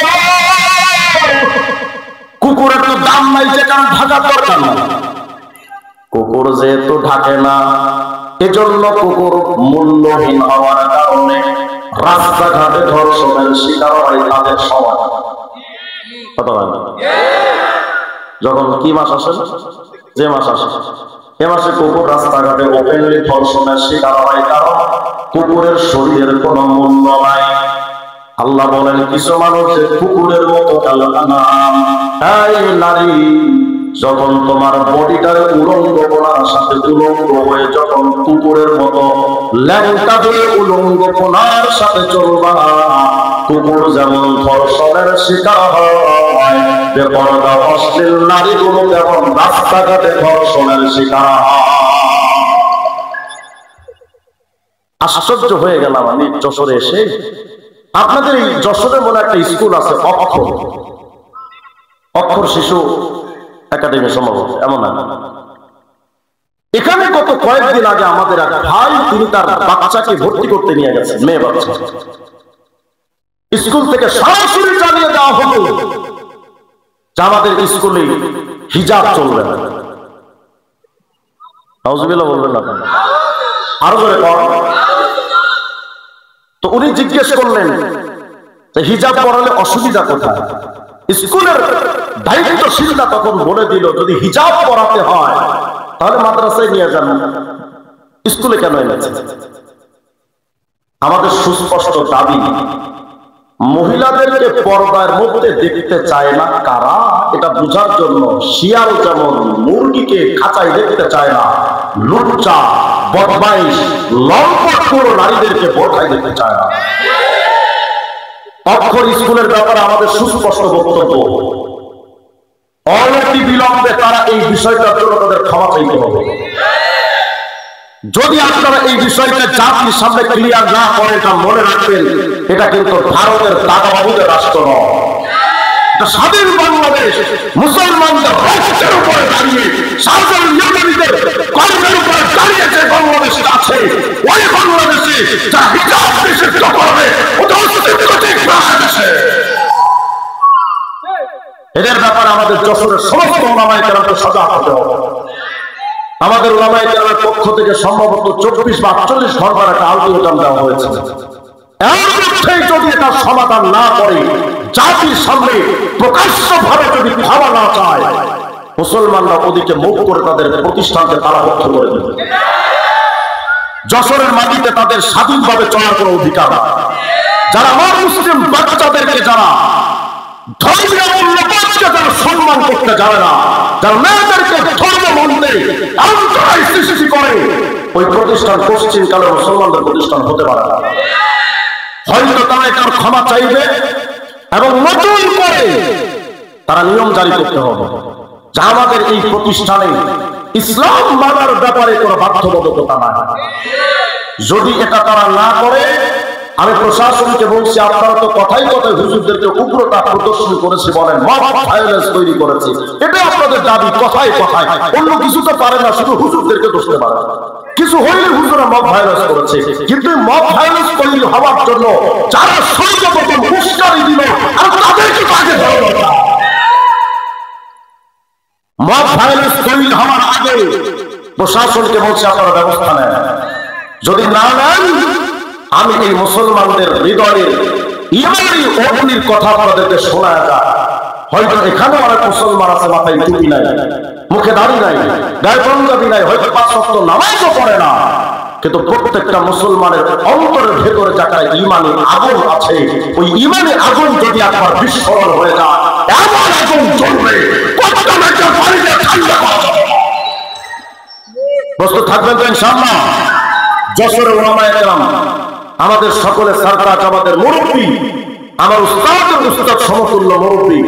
কুকুরের তো দাম নাই, যে কারণ ঢাকার দরকার নাই। কুকুর যেহেতু ঢাকে না, এজন্য কুকুর মূল্যহীন হওয়ার কারণে রাস্তাঘাটে ধর্ষণের শিকার হয় তাদের সমাজ। যখন কি মাস আসে, যে মাস আসে, এ মাসে কুকুর রাস্তাঘাটে ওপেনলি ধর্ষণের শিকার হয়, কারণ কুকুরের শরীরের কোনো মূল্য নাই। আল্লাহ বলেন কিছু মানুষের কুকুরের মতো কালাম। এই নারী, যখন তোমার বডিটার উলঙ্গপনার সাথে উলঙ্গ হয়ে যখন কুকুরের মতো ল্যাংটা হয়ে উলঙ্গপনার সাথে চলবা, কুকুর যেমন ধর্ষণের শিকার হয়, বেপরদা অশ্লীল নারীগুলো যেমন রাস্তাঘাটে ধর্ষণের শিকার হয়। আশ্চর্য হয়ে গেলাম আমি যশোরে এসে। আপনাদের এই যশোরে বলে একটা স্কুল আছে, অক্ষর শিশু একাডেমি সম্ভবত, এমন না? এখানে গত কয়েকদিন আগে আমাদের এক ভাই, তিনি তার বাচ্চাকে ভর্তি করতে নিয়ে গেছেন, মেয়ে বাচ্চা। স্কুল থেকে সরাসরি জানিয়ে দেওয়া হলো যে আমাদের স্কুলে হিজাব চলবে না। নাউজুবিল্লাহ বলবেন না, আরো জোরে কর। তো উনি জিজ্ঞেস করলেন যে হিজাব পরালে অসুবিধা কোথায়? স্কুলের দায়িত্বশীলরা তখন বলে দিল, যদি হিজাব পরাতে হয় তাহলে মাদ্রাসায় নিয়ে যান, স্কুলে কেন এনেছে? আমাদের সুস্পষ্ট দাবি, মহিলাদেরকে পর্দার মধ্যে দেখতে চায় না কারা, এটা বোঝার জন্য শিয়াল যেমন মুরগিকে খাঁচায় দেখতে চায় না, লুচ্চা, বদমাইশ, লম্পট পুরো নারীদেরকে বোরখায় দেখতে চায় না। অক্ষর স্কুলের ব্যাপারে আমাদের সুস্পষ্ট বক্তব্য, অনতি বিলম্বে তারা এই বিষয়টার জন্য তাদের ক্ষমা চাইতে হবে। যদি আপনারা এই বিষয়টা জাতির সামনে ক্লিয়ার না করেন, এটা মনে রাখবেন, এটা কিন্তু ভারতের দাদাবাবুদের রাষ্ট্র নয়, এটা স্বাধীন বাংলাদেশ, মুসলমানদের রাষ্ট্রের উপরে দাঁড়িয়ে, সাধারণ নাগরিকদের কর্মের উপরে দাঁড়িয়ে যে বাংলাদেশটা আছে, ওই বাংলাদেশে যা হিজাব নিষিদ্ধ করবে, ওটা অস্তিত্ব ঠিক বাংলাদেশে। এদের ব্যাপারে আমাদের যশোরের সমস্ত ওলামায়ে কেরামকে সজাগ হতে হবে। আমাদের ওলামায়ে কেরামের পক্ষ থেকে সম্ভবত 24 বা 48 ঘন্টার একটা আলটিমেটাম দেওয়া হয়েছে। এর মধ্যেই যদি এটার সমাধান না করে, জাতির সামনে প্রকাশ্যভাবে যদি ক্ষমা না চায়, মুসলমানরা ওদিকে মুখ করে তাদের প্রতিষ্ঠানকে তালাবদ্ধ করে দেবে। যশোরের মাটিতে তাদের স্বাধীনভাবে চলার কোনো অধিকার, যারা আমার মুসলিম বাচ্চাদেরকে, যারা ধর্মীয় মূল্যবোধকে যারা সম্মান করতে জানে না, যারা মেয়েদেরকে ধর্ম মন্ত্রে অন্তরায় সৃষ্টি করে, ওই প্রতিষ্ঠান পশ্চিমকালে মুসলমানদের প্রতিষ্ঠান হতে পারে না। হয়তো তারা এটার ক্ষমা চাইবে এবং নতুন করে তারা নিয়ম জারি করতে হবে যা আমাদের এই প্রতিষ্ঠানে ইসলাম মানার ব্যাপারে কোনো বাধ্যবাধকতা নাই। যদি এটা তারা না করে, আমি প্রশাসনকে বলছি, আপনারা তো কথাই কথায় হুজুরদেরকে উগ্রতা প্রদর্শন করেছে বলেন, মব ভায়োলেন্স তৈরি করেছে, এটা আপনাদের দাবি কথায় কথায়, অন্য কিছু তো পারে না, শুধু হুজুরদেরকে দোষ দিতে পারে। কিছু হইলে হুজুরা মব ভাইরাস করেছে, কিন্তু মব ভাইরাস তৈরি হওয়ার জন্য যারা সর্বপ্রথম উস্কানি দিল আর তাদেরকে আগে ধরা দরকার। মব ভাইরাস তৈরি হওয়ার আগে প্রশাসনকে বলছে আপনারা ব্যবস্থা নেন, যদি না নেন আমি এই মুসলমানদের হৃদয়ের ইমানি অগ্নির কথা আপনাদেরকে শোনা যায়। হয়তো এখানে অনেক মুসলমান আছে মাথায় টুপি নাই, মুখে দাড়ি নাই, গায়ে পাঞ্জাবি নাই, হয়তো 5 ওয়াক্ত নামাজও পড়ে না, কিন্তু প্রত্যেকটা মুসলমানের অন্তরের ভেতরে যারা ইমানি আগুন আছে, ওই ইমানি আগুন যদি একবার বিস্ফোরণ হয়ে যায় এমন আগুন জ্বলবে প্রস্তুত থাকবেন তো ইনশাআল্লাহ। যশোরের ওলামায়ে কেরাম, আমাদের সকলের সরতাজ, আমাদের মুরব্বী, আমার উস্তাদের উস্তাদ সমতুল্য মুরব্বী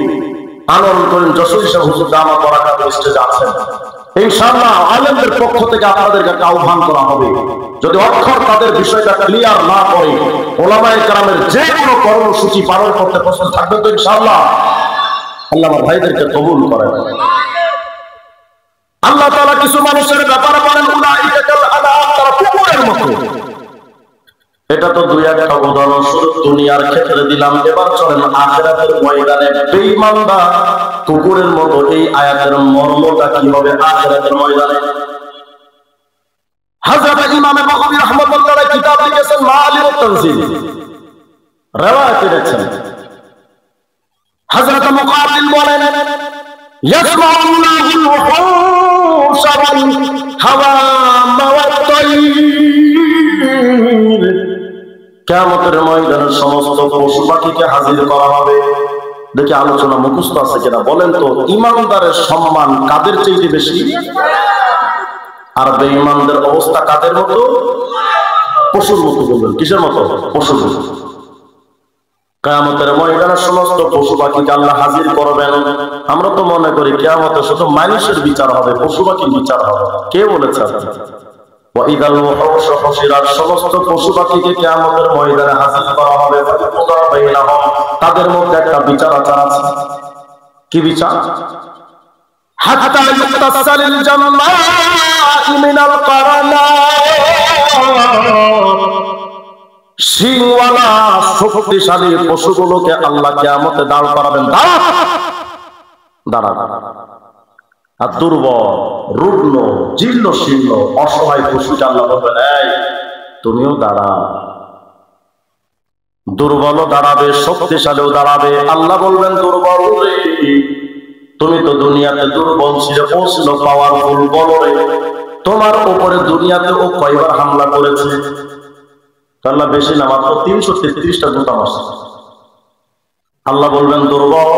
আনন্দ করেন যশোরী সাহেব হুজুর দামাত বরাকাতুহু স্টেজে আছেন। ইনশাআল্লাহ আলেমদের পক্ষ থেকে আপনাদেরকে একটা আহ্বান করা হবে, যদি অক্ষর তাদের বিষয়টা ক্লিয়ার না করে ওলামায়ে কেরামের যে কোনো কর্মসূচি পালন করতে প্রস্তুত থাকবেন তো ইনশাআল্লাহ। আল্লাহ আমার ভাইদেরকে কবুল করেন। আল্লাহ তাআলা কিছু মানুষের ব্যাপারে বলেন উলাইকা কাল আনআম, তারা কুকুরের মতো। এটা তো দুই একটা উদাহরণ স্বরূপ দুনিয়ার ক্ষেত্রে দিলাম, এবার চলেন আখিরাতের ময়দানে বেঈমানরা কুকুরের মতো। এই আয়াতের মর্মটা কি হবে আখিরাতের ময়দানে? হযরত ইমাম বাগাবী রাহমাতুল্লাহ আলাইহি কিতাব লিখেছেন মাআলিমুত তানজিল, riwayat লিখেছেন। হযরত মুকাতিল বলেন ইয়াসমাউল্লাহুল ওহুশা ওয়াল হাওয়ামা ওয়াত তায়র, কিয়ামতের ময়দানে সমস্ত পশু পাখিকে হাজির করা হবে। দেখি আলোচনা মুখস্থ আছে কিনা বলেন তো। ইমানদারের সম্মান কাদের চেয়ে বেশি? আর বেঈমানদের অবস্থা কাদের মতো? পশুর মতো। বলবেন কিসের মতো? পশুর মতো। কিয়ামতের ময়দানে সমস্ত পশু পাখিকে আল্লাহ হাজির করবেন। আমরা তো মনে করি কিয়ামতে শুধু মানুষের বিচার হবে, পশু পাখির বিচার হবে। কে বলেছে? ওয়াইদাল ওয়াহুশু হুশিরাত, সমস্ত পশু পাখিকে কিয়ামতের ময়দানে হাজির করা হবে। ফাকুদা বাইনাহুম, তাদের মধ্যে একটা বিচার আচার আছে। কি বিচার? হাত্তা ইউতাসালিল জান্নাতি মিনাল কারানা, সিংওয়ালা শক্তিশালী পশুগুলোকে আল্লাহ কিয়ামতে দাঁড় করাবেন। দাঁড়া। আর দুর্বল, রুগ্ন, জীর্ণ শীর্ণ, অসহায় পশুকে আল্লাহ বলবেন এই তুমিও দাঁড়া। দুর্বলও দাঁড়াবে, শক্তিশালীও দাঁড়াবে। আল্লাহ বলবেন দুর্বল রে, তুমি তো দুনিয়াতে দুর্বল ছিলে, ও ছিল পাওয়ারফুল, বলো রে তোমার উপরে দুনিয়াতে ও কয়বার হামলা করেছে? আল্লাহ বেশি না, মাত্র 333টা জুতা মারছে। আল্লাহ বলবেন দুর্বল,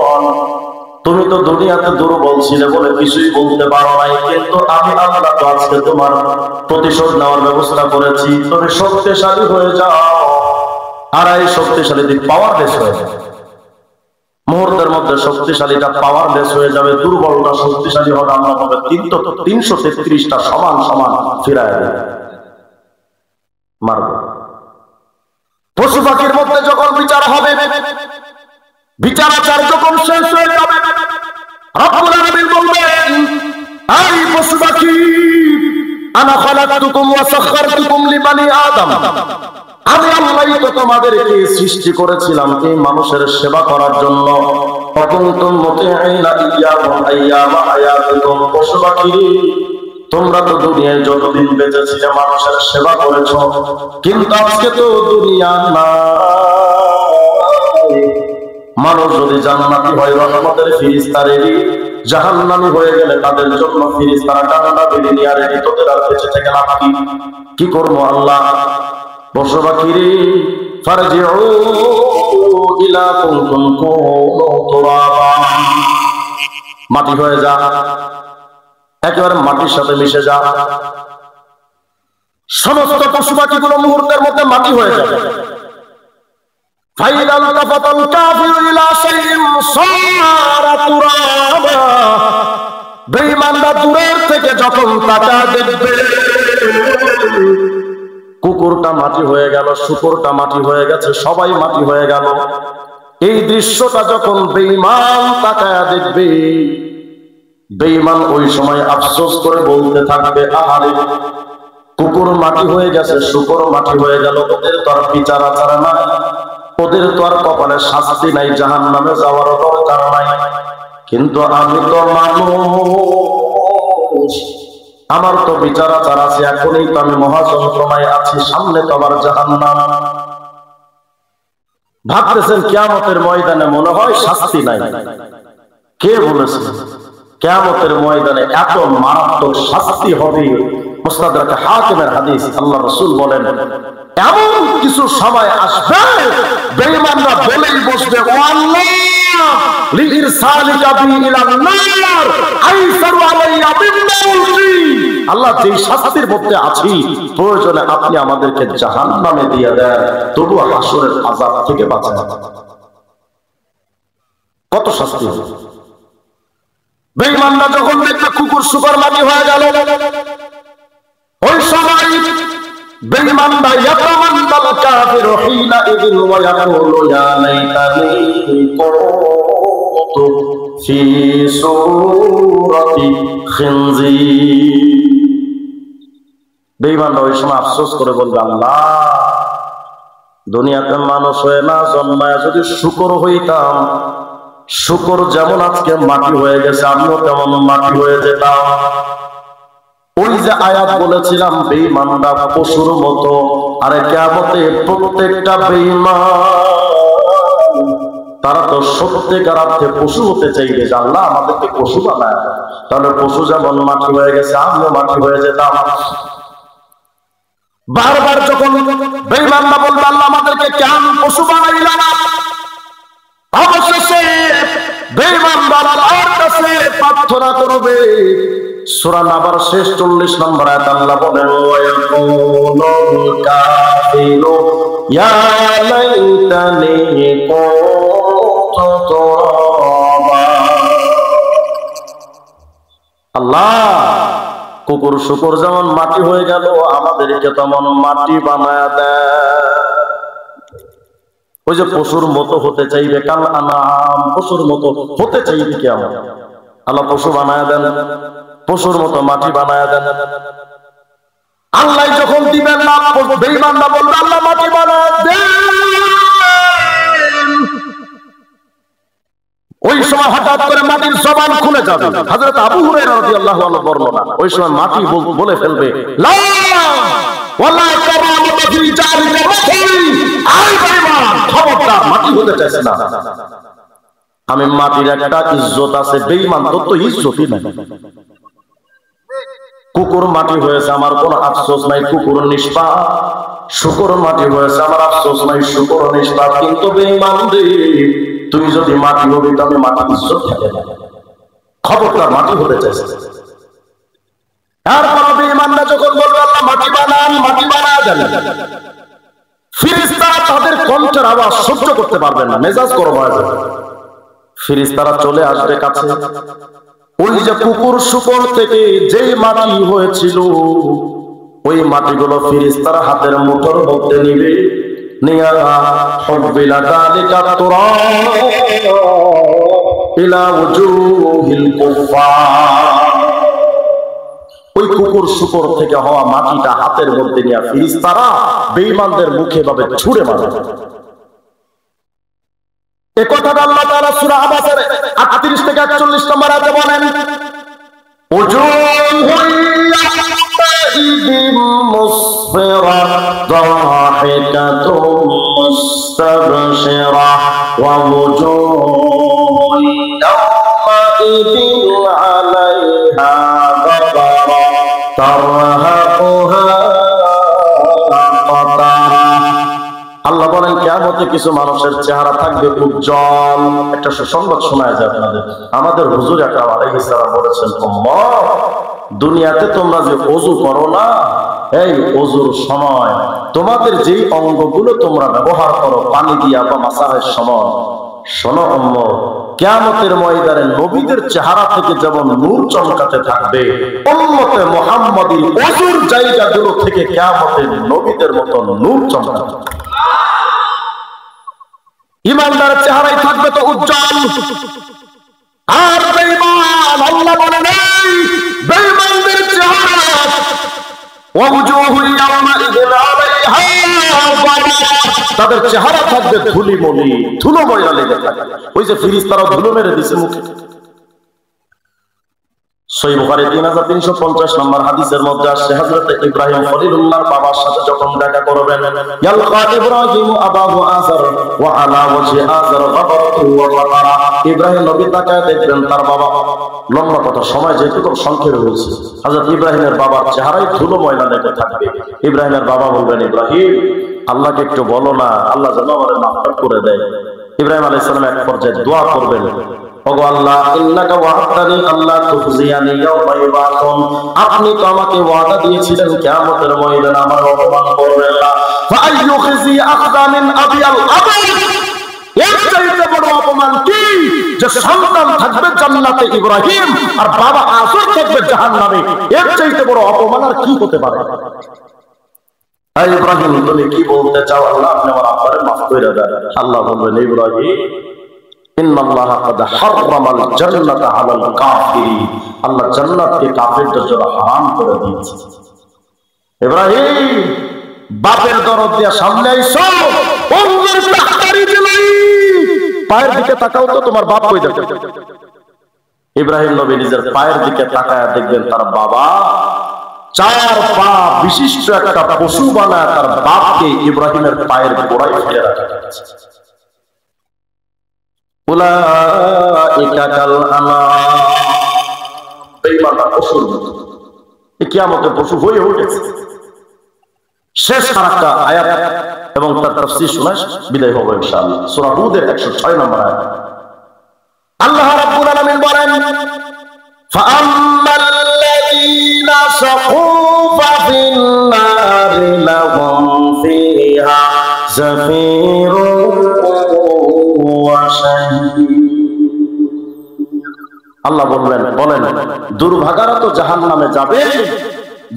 তুমি তো দুনিয়াতে দুর্বল ছিলে বলে কিছুই বলতে পারো নাই, কিন্তু আমি আল্লাহ তো আজকে তোমার প্রতিশোধ নেওয়ার ব্যবস্থা করেছি। তুমি শক্তিশালী হয়ে যাও। আর এই শক্তিশালী দিক পাওয়ারলেস হয়ে যাবে, মুহূর্তের মধ্যে শক্তিশালীটা পাওয়ারলেস হয়ে যাবে, দুর্বলটা শক্তিশালী হবে। আল্লাহ বলবে 333টা সমান সমান ফিরায় দেবে, মারবে। পশু পাখির মধ্যে যখন বিচার হবে, বিচার আচার যখন শেষ হয়ে যাবে, রব্বুল আলামিন বলবেন এই পশু পাখি, আনা খালাকতুকুম ওয়া সাখখারতুকুম লিবানি আদম, আমি আল্লাহই তো তোমাদেরকে সৃষ্টি করেছিলাম এই মানুষের সেবা করার জন্য। অকুনতুম মুতিঈনা ইয়্যাহুম আইয়ামা হায়াতিকুম, পশু পাখি তোমরা তো দুনিয়ায় যতদিন বেঁচে ছিলে মানুষের সেবা করেছো, কিন্তু আজকে তো দুনিয়া না। মানুষ যদি জান্নাতি হয় রহমতের ফেরেশতা রেডি, জাহান্নামী হয়ে গেলে তাদের জন্য ফেরেশতারা ডান্ডা বেঁধে নিয়ে রেডি। তোদের আর বেঁচে থেকে লাভ কি? কি করবো আল্লাহ? পশু পাখি রে, ফারজিউ ইলা কুনতুম তুরাবা, মাটি হয়ে যা, একেবারে মাটির সাথে মিশে যা। সমস্ত পশু পাখিগুলো মুহূর্তের মধ্যে মাটি হয়ে যাবে। ফাইনাল তাফাতাল কাফিরু ইলা শাইইন সারা তুরাবা, বেঈমানরা দূরের থেকে যখন তাকায় দেখবে কুকুরটা মাটি হয়ে গেল, শুকরটা মাটি হয়ে গেছে, সবাই মাটি হয়ে গেল। এই দৃশ্যটা যখন বেঈমান তাকায় দেখবে, বেঈমান ওই সময় আফসোস করে বলতে থাকবে আহারে কুকুর মাটি হয়ে গেছে, শুকর মাটি হয়ে গেল, ওদের তো আর বিচার আচার নাই, ওদের তো আর কপালে শাস্তি নাই, জাহান্নামে যাওয়ার দরকার নাই। কিন্তু আমি তো মানুষ, আমার তো বিচার আচার আছে, এখনই তো আমি মহাযন্ত্রণায় আছি, সামনে তো আমার জাহান্নাম। ভাবতেছেন কিয়ামতের ময়দানে মনে হয় শাস্তি নাই। কে বলেছে কিয়ামতের ময়দানে এত মারাত্মক শাস্তি হবে? মুস্তাদরাক হাকিমের হাদিস, আল্লাহ রাসূল বলেন এমন কিছু সময় আসবে বেঈমানরা বলেই বসবে, ও আল্লাহ লিইরসালিকা বি ইলান নার আইসারু আলাইয়া বিন্নাউজি, আল্লাহ যে শাস্তির মধ্যে আছি প্রয়োজনে আপনি আমাদেরকে জাহান্নামে দিয়ে দেন, তবু হাসরের আযাব থেকে বাঁচান। কত শাস্তি হবে! বেঈমানরা যখন দেখবে কুকুর শুকর মাটি হয়ে গেল, ওই সময় বেঈমানরা ইয়াতামান্নাল কাফিরু হিনা ইযিন ওয়া ইয়াকুলু ইয়া লাইতানি কুনতু ফি সূরাতি খিনজির। বেঈমানরা ওই সময় আফসোস করে বলবে, আল্লাহ দুনিয়াতে মানুষ হয়ে না জন্মায় যদি শুকর হইতাম, শুকর যেমন আজকে মাটি হয়ে গেছে আমিও তেমন মাটি হয়ে যেতাম। ওই যে আয়াত বলেছিলাম বেঈমানরা পশুর মতো, আরে কিয়ামতে প্রত্যেকটা বেঈমান তারা তো সত্যিকার অর্থে পশু হতে চাইবে, যে আল্লাহ আমাদেরকে পশু বানায়, তাহলে পশু যেমন মাটি হয়ে গেছে আমিও মাটি হয়ে যেতাম। বারবার যখন বেঈমানরা বলবে আল্লাহ আমাদেরকে কেন পশু বানাইলা না, অবশেষে বেঈমানরা আল্লাহর কাছে প্রার্থনা করবে। সূরা নাবার শেষ 40 নম্বর আয়াত আল্লাহ বলেন, ওয়া ইয়াকুলুল কাফিরু ইয়া লাইতানি কুনতু তুরাবা। আল্লাহ কুকুর শুকর যেমন মাটি হয়ে গেল আমাদেরকে তেমন মাটি বানায় দেয়। ওই যে পশুর মতো হতে চাইবে, কাল আনাম পশুর মতো হতে চাইবে কি আমার আল্লাহ পশু বানায় দেন, পশুর মতো মাটি বানায় দেন। আল্লাহ যখন দিবেন না, বেঈমানরা বলবে আল্লাহ মাটি বানায় দেন। ওই সময় হঠাৎ করে মাটির জবান খুলে যাবে। হযরত আবু হুরায়রা রাদিয়াল্লাহু আনহু বর্ণনা, ওই সময় মাটি বলে ফেলবে, লা ওয়ালা কারামাতা ফি জালিকা মাথি, আই বেঈমান খবরদার মাটি হতে চাইছ না, আমি মাটির একটা ইজ্জত আছে, বেঈমান তোর তো ইজ্জতই নাই। কুকুর মাটি হয়েছে আমার কোনো আফসোস নাই, কুকুর নিষ্পাপ। শুকর মাটি হয়েছে আমার আফসোস নাই, শুকর নিষ্পাপ। কিন্তু বেঈমান রে, তুই যদি মাটি হবি তবে মাটি ইজ্জত থাকে না, খবরদার মাটি হতে চাইছে। তারপর বেঈমানরা যখন বলবে আল্লাহ মাটি বানান, মাটি বানায় দেন, ফেরেশতারা তাদের কণ্ঠের আওয়াজ সহ্য করতে পারবেন না, মেজাজ গরম হয়ে যাবে। ফেরেশতারা চলে আসবে কাছে, ওই যে কুকুর শুকর থেকে যেই মাটি হয়েছিল ওই মাটিগুলো ফেরেশতারা হাতের মুঠোর মধ্যে নিবে, নিয়া হুবিলা যালিকা তুরাব ইলা উজুহিল কুফার। ওই কুকুর শুকর থেকে হওয়া মাটিটা হাতের মধ্যে নিয়ে ফেরেশতারা বেঈমানদের মুখে ভাবে ছুঁড়ে মারে। এই কথাটা আল্লাহ তাআলা সূরা আবাসের 38 থেকে 41 নম্বর আয়াতে বলেন, উজুহুন ইয়াউমাইদিন মুসফিরা দাহিকাতুন মুস্তাবশিরা ওয়া উজুহুন ইয়াউমাইদিন আলাইহা গাবারা তারহাকুহা কাতারা। আল্লাহ বলেন কিয়ামতে কিছু মানুষের চেহারা থাকবে উজ্জ্বল। একটা সুসংবাদ শোনায় যায় আপনাদের, আমাদের হুজুর আকরাম আলাইহিস সালাম বলেছেন, উম্মত দুনিয়াতে তোমরা যে ওযু করো না, এই ওযুর সময় তোমাদের যেই অঙ্গগুলো তোমরা ব্যবহার করো পানি দিয়া বা মাসাহের সময়, শোনো উম্মত কিয়ামতের ময়দানে নবীদের চেহারা থেকে যেমন নূর চমকাতে থাকবে, উম্মতে মুহাম্মাদীর ওযুর জায়গাগুলো থেকে কিয়ামতে নবীদের মতো নূর চমকাবে। ইমানদারের চেহারাই থাকবে তো উজ্জ্বল। আর বেঈমান, আল্লাহ বলেন এই বেঈমানদের চেহারা তাদের চেহারা থাকবে ধুলিমলি, ধুলো ময়লা লেগে থাকবে। ওই যে ফিরিস্তারা ধুলো মেরে দিছে মুখে। সহিহ বুখারী 3350 নম্বর হাদিসের মধ্যে আসছে, হযরত ইব্রাহিম খলিলুল্লাহর বাবার সাথে যখন দেখা করবেন, ইয়ালকা ইব্রাহিম আবাহু আযর ওয়া আলা ওয়াজহি আযর গাবরাতু ওয়া ফাতারা। ইব্রাহিম নবী তাকায় দেখবেন তার বাবা, লম্বা কথা, সময় যেহেতু খুব সংক্ষেপে হয়েছে, হযরত ইব্রাহিমের বাবার চেহারায় ধুলো ময়লা লেগে থাকবে। ইব্রাহিমের বাবা বলবেন, ইব্রাহিম আল্লাহকে একটু বলো না, আল্লাহ যেন আমাদের মাফ করে দেয়। ইব্রাহিম আলাইহিস সালাম এক পর্যায়ে দোয়া করবেন, ওগো আল্লাহ, ইন্নাকা ওয়া'আদানি আল্লা তুখজিয়ানি ইয়াওমা ইউবাসুন, আপনি তো আমাকে ওয়াদা দিয়েছিলেন কিয়ামতের ময়দানে আমার অপমান করবেন না। ফাআইয়ু খিজি আখদা মিন আবিয়াল আবাদ, এর চাইতে বড় অপমান কি যে সন্তান থাকবে জান্নাতে ইব্রাহিম আর বাবা আযর থাকবে জাহান্নামে? এর চাইতে বড় অপমান আর কি হতে পারে? এই ইব্রাহিম, তুমি কি বলতে চাও? আল্লাহ আপনি আমার আব্বারে মাফ করে দেন। আল্লাহ বলবেন, ইব্রাহিম ইন্নাল্লাহা ক্বাদ হাররামাল জান্নাতা আলাল কাফিরিন, আল্লাহ জান্নাতকে কাফিরদের জন্য হারাম করে দিয়েছে। ইব্রাহিম বাপের দরদ দিয়া সামনে আইছো, ওমর তাহতারি দিলাই, পায়ের দিকে তাকাও তো তোমার বাপ কই দেখো। ইব্রাহিম নবী নিজের পায়ের দিকে তাকায় দেখবেন তার বাবা 4 পা বিশিষ্ট একটা পশু বানায় তার বাপকে ইব্রাহিমের পায়ের গোড়ায় ফেলে রাখা হয়েছে। উলাইকা কাল আনাম, বেঈমানরা পশুর মতো। এই কিয়ামতে পশু হয়ে উঠেছে। শেষ আরেকটা আয়াত এবং তার তাফসীর শোনায় বিদায় হবো ইনশাআল্লাহ। সূরা হুদের 106 নম্বর আয়াত। আল্লাহ রাব্বুল আলামিন বলেন, ফাআম্মাল্লাযীনা শাকু ফাফিন নারি লাহুম ফিহা জাফিরুন ওয়া শাহীদ। আল্লাহ বলেন দুর্ভাগারা তো জাহান্নামে যাবে,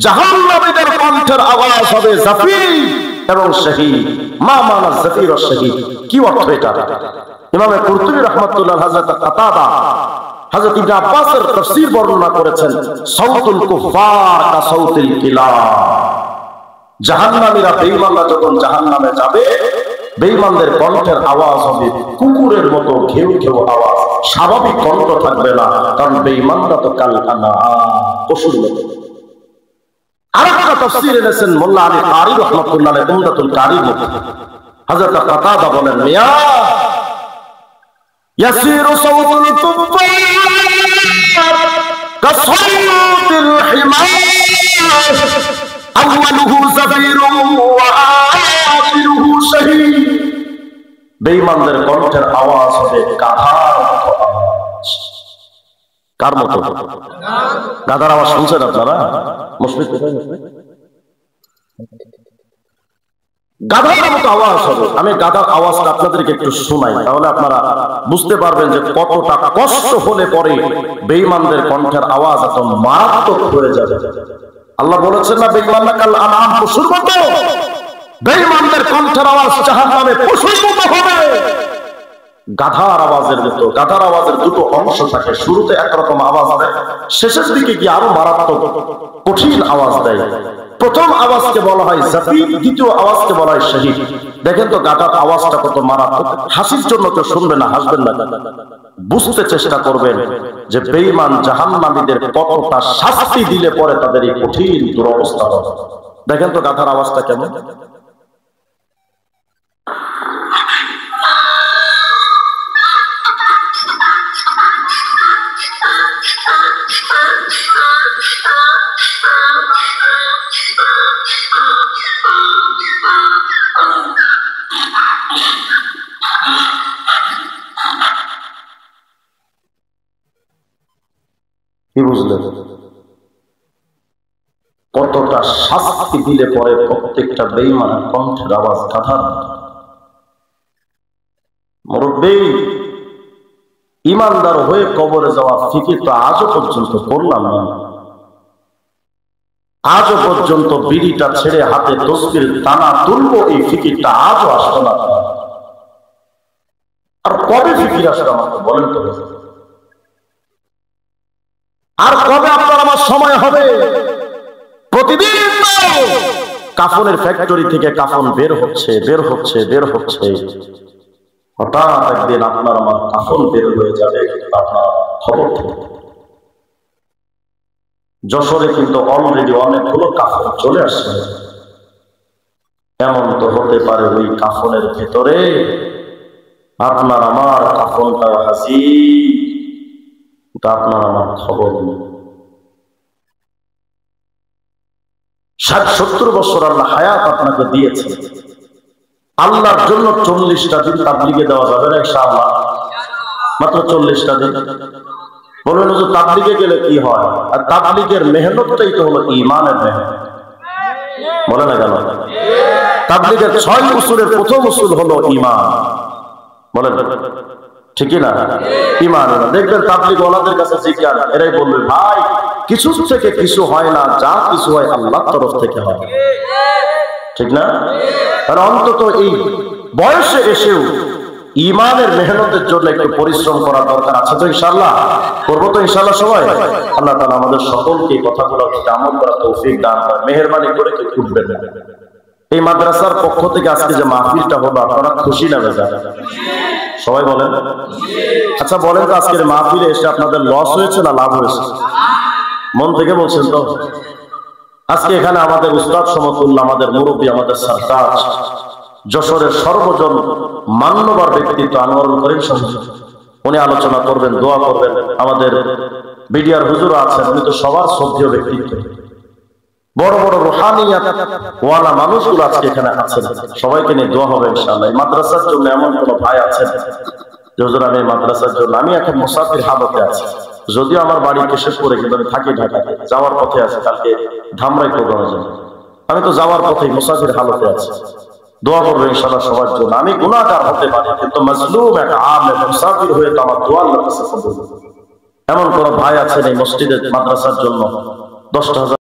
জাহান্নামীদের কণ্ঠের আওয়াজ হবে জাফির এবং শাহীদ। মা মানা জাফির ও শাহীদ, কি অর্থ এটা? ইমাম কুরতুবী রাহমাতুল্লাহ হযরত কাতাদা হযরত ইবনে আব্বাসের তাফসীর বর্ণনা করেছেন, সাউতুল কুফার কা সাউতিল কিলাব। জাহান্নামীরা, বেঈমানরা যখন জাহান্নামে যাবে, বেঈমানদের কণ্ঠের আওয়াজ হবে কুকুরের মতো ঘেউ ঘেউ আওয়াজ, স্বাভাবিক কণ্ঠ থাকবে না, কারণ বেঈমানরা তো কাল আনাম, পশুর মতো। আরেকটা তাফসীর এনেছেন মোল্লা আলী কারি রাহমাতুল্লাহ আলাইহি উমদাতুল কারির মধ্যে। হযরত কাতাদা বলেন, মিয়া ইয়াসিরু সাউতুল কুফার কাসাউতিল হিমার আউয়ালুহু যাফিরুন ওয়া আখিরুহু শাহীদ। বেঈমানদের কণ্ঠের আওয়াজ হবে গাধার মতো আওয়াজ। কার মতো? গাধার আওয়াজ শুনছেন আপনারা? মুশফিক কোথায়? গাধার মতো আওয়াজ হবে। আমি গাধার আওয়াজটা আপনাদেরকে একটু শোনাই, তাহলে আপনারা বুঝতে পারবেন যে কতটা কষ্ট হলে পরে বেঈমানদের কণ্ঠের আওয়াজ এত মারাত্মক হয়ে যাবে। আল্লাহ বলেছেন না, বেঈমানরা কাল আনাম, পশুর মতো। বেঈমানদের কণ্ঠের আওয়াজ জাহান্নামে পশুর মতো হবে, গাধার আওয়াজের মতো। গাধার আওয়াজের দুটো অংশ থাকে, শুরুতে একরকম আওয়াজ দেয়, শেষের দিকে গিয়ে আরো মারাত্মক কঠিন আওয়াজ দেয়। প্রথম আওয়াজকে বলা হয় জাফির, দ্বিতীয় আওয়াজকে বলা হয় শাহীদ। দেখেন তো গাধার আওয়াজটা কত মারাত্মক। হাসির জন্য কেউ শুনবে না, হাসবেন না, বুঝতে চেষ্টা করবেন যে বেঈমান জাহান্নামীদের কতটা শাস্তি দিলে পরে তাদের এই কঠিন দুরবস্থা হবে। দেখেন তো গাধার আওয়াজটা কেমন। কি বুঝলেন? কতটা শাস্তি দিলে পরে প্রত্যেকটা বেঈমানের কণ্ঠের আওয়াজ গাধার। মুরব্বী, ইমানদার হয়ে কবরে যাওয়া ফিকির তো আজও পর্যন্ত করলাম না। আজও পর্যন্ত বিড়িটা ছেড়ে হাতে তসবির দানা তুলবো, এই ফিকিরটা আজও আসতো না। আর কবে ফিকির আসবে আমাকে বলেন তো? আর কবে আপনার আমার সময় হবে? প্রতিদিন কাফনের ফ্যাক্টরি থেকে কাফন বের হচ্ছে বের হচ্ছে বের হচ্ছে। হঠাৎ একদিন আপনার আমার কাফন বের হয়ে যাবে, আপনার খবর থাকে। যশোরে কিন্তু অলরেডি অনেকগুলো কাফন চলে আসছে। এমন তো হতে পারে ওই কাফনের ভেতরে আপনার আমার কাফনটা হাজির, আপনার আমার খবর নেই। 60-70 বছর আল্লাহ হায়াত আপনাকে দিয়েছে, আল্লাহর জন্য 40টা দিন তাবলীগে দেওয়া যাবে না ইনশাআল্লাহ? মাত্র 40টা দিন। বলবেন যে তাবলীগে গেলে কি হয়? আর তাবলীগের মেহনতটাই তো হলো ঈমানের মেহনত। বলে না কেন? তাবলীগের 6 উসুলের প্রথম উসুল হলো ঈমান। বলেন ঠিকই না? ঈমান। দেখবেন তাবলীগ ওয়ালাদের কাছে জিজ্ঞাসা, এরাই বলবে ভাই কিছু থেকে কিছু হয় না, যা কিছু হয় আল্লাহর তরফ থেকে হয়। ঠিক না? আর অন্তত এই বয়সে এসেও ঈমানের মেহনতের জন্য একটু পরিশ্রম করার দরকার আছে তো ইনশাআল্লাহ? করবো তো ইনশাআল্লাহ সবাই? আল্লাহ তাআলা আমাদের সকলকে এই কথাগুলো আমল করার তৌফিক দান করেন। মেহেরবানি করে কেউ উঠবেন না। এই মাদ্রাসার পক্ষ থেকে আজকে যে মাহফিলটা হলো, আপনারা খুশি না বেজার? সবাই বলেন। আচ্ছা বলেন তো, আজকের মাহফিলে এসে আপনাদের লস হয়েছে না লাভ হয়েছে? মন থেকে বলছেন তো? আজকে এখানে আমাদের উস্তাদ সমতুল্লাহ, আমাদের মুরব্বী, আমাদের সরতাজ, যশোরের সর্বজন মান্যবর ব্যক্তিত্ব আনোয়ারুল করিম সাহেব, উনি আলোচনা করবেন, দোয়া করবেন। আমাদের বিডিআর হুজুর আছেন, উনি তো সবার শ্রদ্ধেয় ব্যক্তিত্ব। বড় বড় রুহানিয়াত ওয়ালা মানুষগুলো আজকে এখানে আছেন, সবাইকে নিয়ে দোয়া হবে ইনশাআল্লাহ। এই মাদ্রাসার জন্য এমন কোন ভাই আছেন যে হুজুর আমি মাদ্রাসার জন্য, আমি এখন মুসাফির হালতে আছি, যদিও আমার বাড়ি কেশবপুরে, কিন্তু আমি থাকি ঢাকাতে, যাওয়ার পথে আছি, কালকে ধামরাই প্রোগ্রামে যাব। আমি তো যাওয়ার পথে মুসাফির হালতে আছি, দোয়া করবো ইনশাআল্লাহ সবার জন্য। আমি গুনাহগার হতে পারি, কিন্তু মাজলুম এক আলেম মুসাফির হয়ে তো আমার দোয়া আল্লাহর কাছে কবুল। এমন কোন ভাই আছেন এই মসজিদের মাদ্রাসার জন্য 10,000